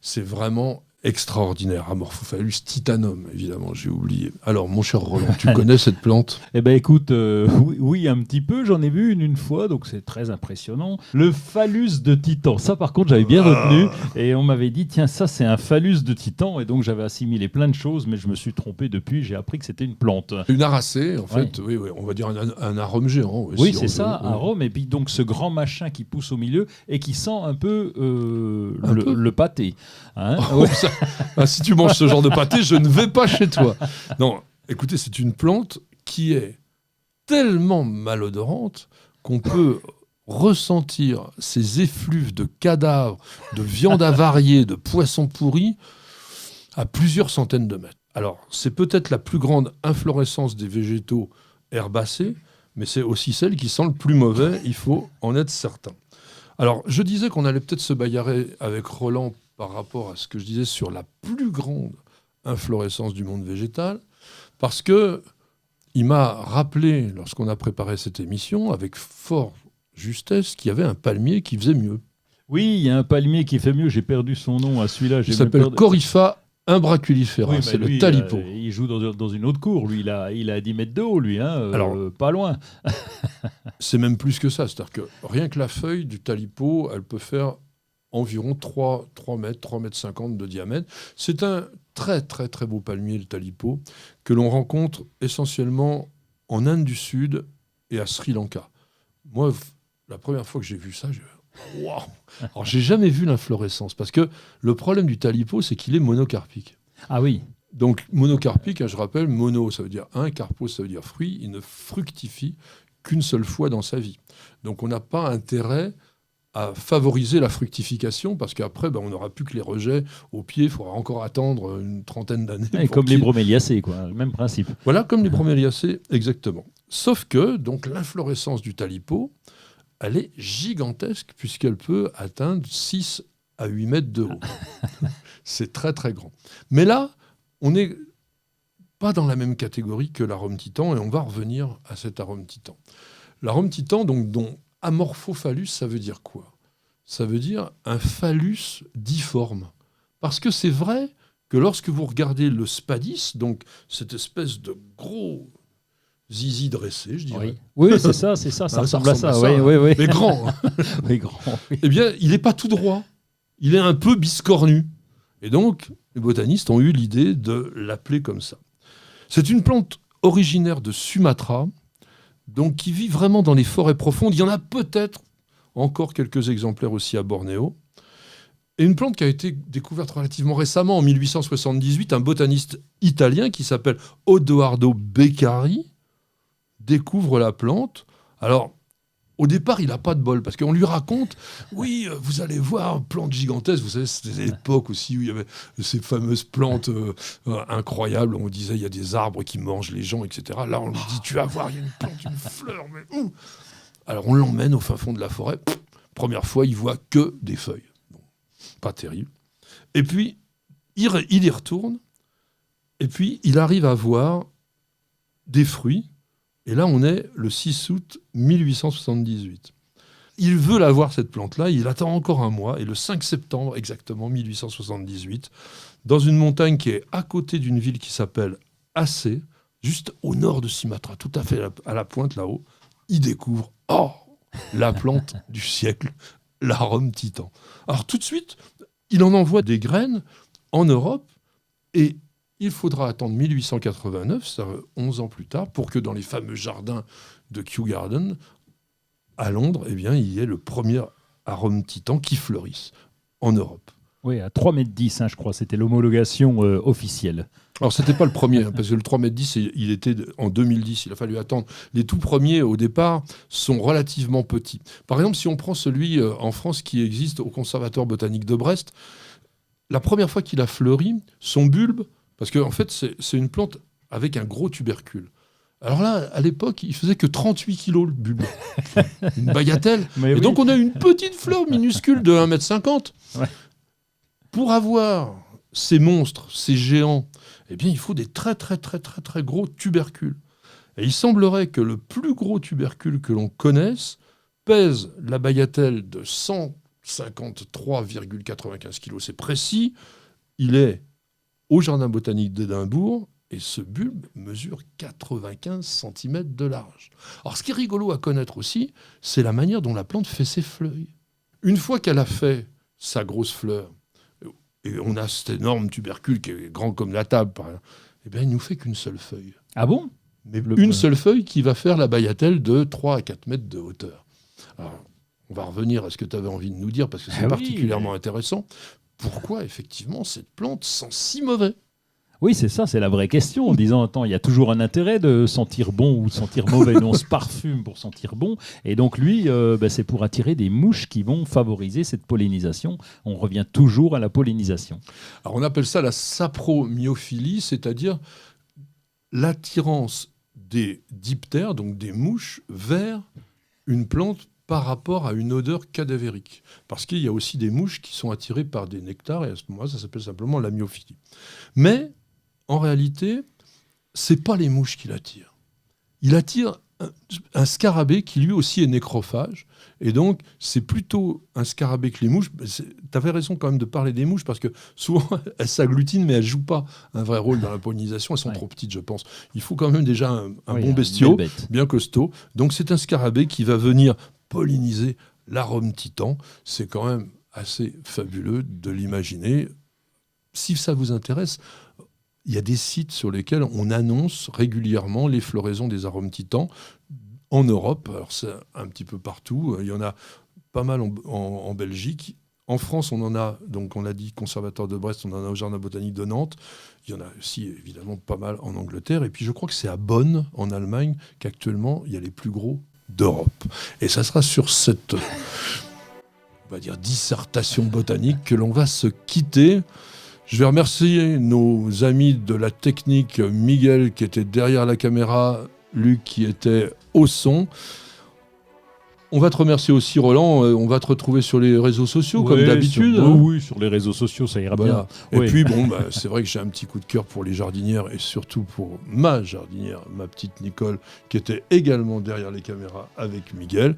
C'est vraiment extraordinaire. Amorphophallus titanum, évidemment, j'ai oublié. Alors, mon cher Roland, tu connais cette plante ? Eh ben écoute, oui, un petit peu. J'en ai vu une fois, donc c'est très impressionnant. Le phallus de Titan. Ça, par contre, j'avais bien retenu. Et on m'avait dit, tiens, ça, c'est un phallus de Titan. Et donc, j'avais assimilé plein de choses, mais je me suis trompé depuis. J'ai appris que c'était une plante. Une aracée, en fait. Oui, on va dire un arôme géant. Oui, c'est ça, un arôme. Et puis, donc, ce grand machin qui pousse au milieu et qui sent un peu le pâté. Hein. Si tu manges ce genre de pâté, je ne vais pas chez toi. Non, écoutez, c'est une plante qui est tellement malodorante qu'on peut ressentir ces effluves de cadavres, de viande avariée, de poissons pourris à plusieurs centaines de mètres. Alors, c'est peut-être la plus grande inflorescence des végétaux herbacés, mais c'est aussi celle qui sent le plus mauvais, il faut en être certain. Alors, je disais qu'on allait peut-être se bagarrer avec Roland par rapport à ce que je disais sur la plus grande inflorescence du monde végétal, parce que il m'a rappelé, lorsqu'on a préparé cette émission, avec fort justesse, qu'il y avait un palmier qui faisait mieux. Oui, il y a un palmier qui fait mieux, j'ai perdu son nom à celui-là. Il s'appelle Corypha imbraculifera, oui, c'est le talipo. Il joue dans une autre cour, lui, il a 10 mètres de haut, lui, alors, pas loin. C'est même plus que ça, c'est-à-dire que rien que la feuille du talipo, elle peut faire environ 3 mètres, 3 mètres 50 de diamètre. C'est un très très très beau palmier, le talipo, que l'on rencontre essentiellement en Inde du Sud et à Sri Lanka. Moi, la première fois que j'ai vu ça, j'ai dit waouh. Alors, j'ai jamais vu l'inflorescence, parce que le problème du talipo, c'est qu'il est monocarpique. Ah oui. Donc, monocarpique, je rappelle, mono, ça veut dire un, carpos, ça veut dire fruit. Il ne fructifie qu'une seule fois dans sa vie. Donc, on n'a pas intérêt à favoriser la fructification, parce qu'après, on n'aura plus que les rejets au pied, il faudra encore attendre une trentaine d'années. Comme les broméliacées, quoi, le même principe. Voilà, comme les broméliacées, exactement. Sauf que donc, l'inflorescence du talipo, elle est gigantesque, puisqu'elle peut atteindre 6 à 8 mètres de haut. C'est très, très grand. Mais là, on n'est pas dans la même catégorie que l'arôme titan, et on va revenir à cet arôme titan. L'arôme titan, donc, dont Amorphophallus, ça veut dire quoi ? Ça veut dire un phallus difforme. Parce que c'est vrai que lorsque vous regardez le spadis, donc cette espèce de gros zizi dressé, je dirais. Oui, c'est ça, ça ressemble à ça. Oui. Mais grand. Oui, grand. Oui. Eh bien, il n'est pas tout droit. Il est un peu biscornu. Et donc, les botanistes ont eu l'idée de l'appeler comme ça. C'est une plante originaire de Sumatra, donc qui vit vraiment dans les forêts profondes. Il y en a peut-être encore quelques exemplaires aussi à Bornéo. Et une plante qui a été découverte relativement récemment, en 1878, un botaniste italien qui s'appelle Odoardo Beccari découvre la plante. Alors, au départ, il n'a pas de bol, parce qu'on lui raconte, oui, vous allez voir, plante gigantesque. Vous savez, c'était l'époque aussi où il y avait ces fameuses plantes incroyables. On disait, il y a des arbres qui mangent les gens, etc. Là, on lui dit, tu vas voir, il y a une plante, une fleur, mais où ? Alors, on l'emmène au fin fond de la forêt. Première fois, il voit que des feuilles. Bon, pas terrible. Et puis, il y retourne, et puis, il arrive à voir des fruits. Et là, on est le 6 août 1878. Il veut la voir, cette plante-là, il attend encore un mois, et le 5 septembre, exactement, 1878, dans une montagne qui est à côté d'une ville qui s'appelle Aceh, juste au nord de Sumatra, tout à fait à la pointe là-haut, il découvre, la plante du siècle, l'arôme titan. Alors tout de suite, il en envoie des graines en Europe, et il faudra attendre 1889, ça 11 ans plus tard, pour que dans les fameux jardins de Kew Garden, à Londres, il y ait le premier arôme titan qui fleurisse en Europe. Oui, à 3,10 m, je crois, c'était l'homologation officielle. Alors, ce n'était pas le premier, parce que le 3,10 m, il était en 2010, il a fallu attendre. Les tout premiers, au départ, sont relativement petits. Par exemple, si on prend celui en France qui existe au Conservatoire botanique de Brest, la première fois qu'il a fleuri, son bulbe, parce qu'en fait, c'est une plante avec un gros tubercule. Alors là, à l'époque, il faisait que 38 kilos le bulbe. Une bagatelle. Et donc on a une petite fleur minuscule de 1,50 m. Ouais. Pour avoir ces monstres, ces géants, eh bien, il faut des très gros tubercules. Et il semblerait que le plus gros tubercule que l'on connaisse pèse la bagatelle de 153,95 kg. C'est précis. Il est au Jardin botanique d'Édimbourg et ce bulbe mesure 95 cm de large. Alors, ce qui est rigolo à connaître aussi, c'est la manière dont la plante fait ses feuilles. Une fois qu'elle a fait sa grosse fleur, et on a cet énorme tubercule qui est grand comme la table, par exemple, eh bien, il ne nous fait qu'une seule feuille. Ah bon ? Mais une seule feuille qui va faire la bagatelle de 3 à 4 mètres de hauteur. Alors, on va revenir à ce que tu avais envie de nous dire, parce que c'est particulièrement intéressant. Pourquoi, effectivement, cette plante sent si mauvais ? Oui, c'est ça, c'est la vraie question, en disant, attends, il y a toujours un intérêt de sentir bon ou de sentir mauvais. Nous, on se parfume pour sentir bon. Et donc, lui, c'est pour attirer des mouches qui vont favoriser cette pollinisation. On revient toujours à la pollinisation. Alors, on appelle ça la sapromyophilie, c'est-à-dire l'attirance des diptères, donc des mouches, vers une plante par rapport à une odeur cadavérique. Parce qu'il y a aussi des mouches qui sont attirées par des nectars, et à ce moment-là, ça s'appelle simplement la myophilie. Mais, en réalité, ce n'est pas les mouches qui l'attirent. Il attire un scarabée qui lui aussi est nécrophage, et donc c'est plutôt un scarabée que les mouches. Tu avais raison quand même de parler des mouches, parce que souvent elles s'agglutinent, mais elles ne jouent pas un vrai rôle dans la pollinisation, elles sont trop petites, je pense. Il faut quand même déjà un bon bestiau, bien costaud. Donc c'est un scarabée qui va venir polliniser l'arôme titan. C'est quand même assez fabuleux de l'imaginer. Si ça vous intéresse, il y a des sites sur lesquels on annonce régulièrement les floraisons des arômes titans en Europe. Alors c'est un petit peu partout. Il y en a pas mal en Belgique. En France, on en a, donc on l'a dit, Conservatoire de Brest, on en a au Jardin botanique de Nantes. Il y en a aussi évidemment pas mal en Angleterre. Et puis je crois que c'est à Bonn, en Allemagne, qu'actuellement il y a les plus gros d'Europe. Et ça sera sur cette, on va dire, dissertation botanique que l'on va se quitter. Je vais remercier nos amis de la technique, Miguel qui était derrière la caméra, Luc qui était au son. On va te remercier aussi, Roland. On va te retrouver sur les réseaux sociaux, comme d'habitude. Oui, sur les réseaux sociaux, ça ira bien. Et puis, c'est vrai que j'ai un petit coup de cœur pour les jardinières et surtout pour ma jardinière, ma petite Nicole, qui était également derrière les caméras avec Miguel.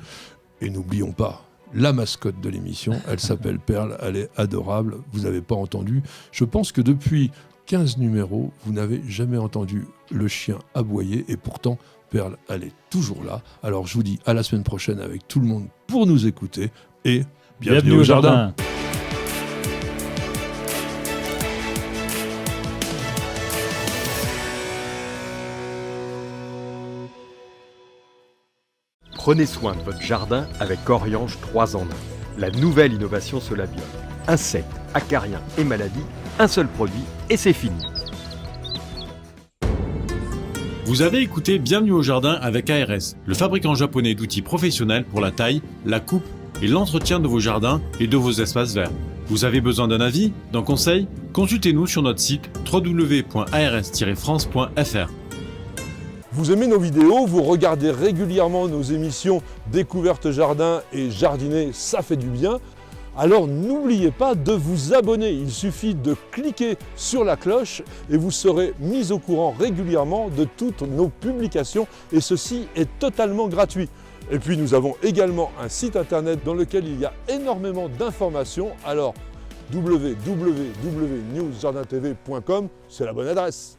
Et n'oublions pas, la mascotte de l'émission, elle s'appelle Perle, elle est adorable. Vous n'avez pas entendu. Je pense que depuis 15 numéros, vous n'avez jamais entendu le chien aboyer et pourtant, Perle, elle est toujours là. Alors je vous dis à la semaine prochaine avec tout le monde pour nous écouter et bienvenue au jardin. Prenez soin de votre jardin avec Oriange 3 en 1. La nouvelle innovation Solabiol. Insectes, acariens et maladies, un seul produit et c'est fini. Vous avez écouté Bienvenue au jardin avec ARS, le fabricant japonais d'outils professionnels pour la taille, la coupe et l'entretien de vos jardins et de vos espaces verts. Vous avez besoin d'un avis, d'un conseil ? Consultez-nous sur notre site www.ars-france.fr. Vous aimez nos vidéos, vous regardez régulièrement nos émissions Découverte Jardin et Jardiner, ça fait du bien. Alors n'oubliez pas de vous abonner, il suffit de cliquer sur la cloche et vous serez mis au courant régulièrement de toutes nos publications et ceci est totalement gratuit. Et puis nous avons également un site internet dans lequel il y a énormément d'informations, alors www.newsjardintv.com, c'est la bonne adresse.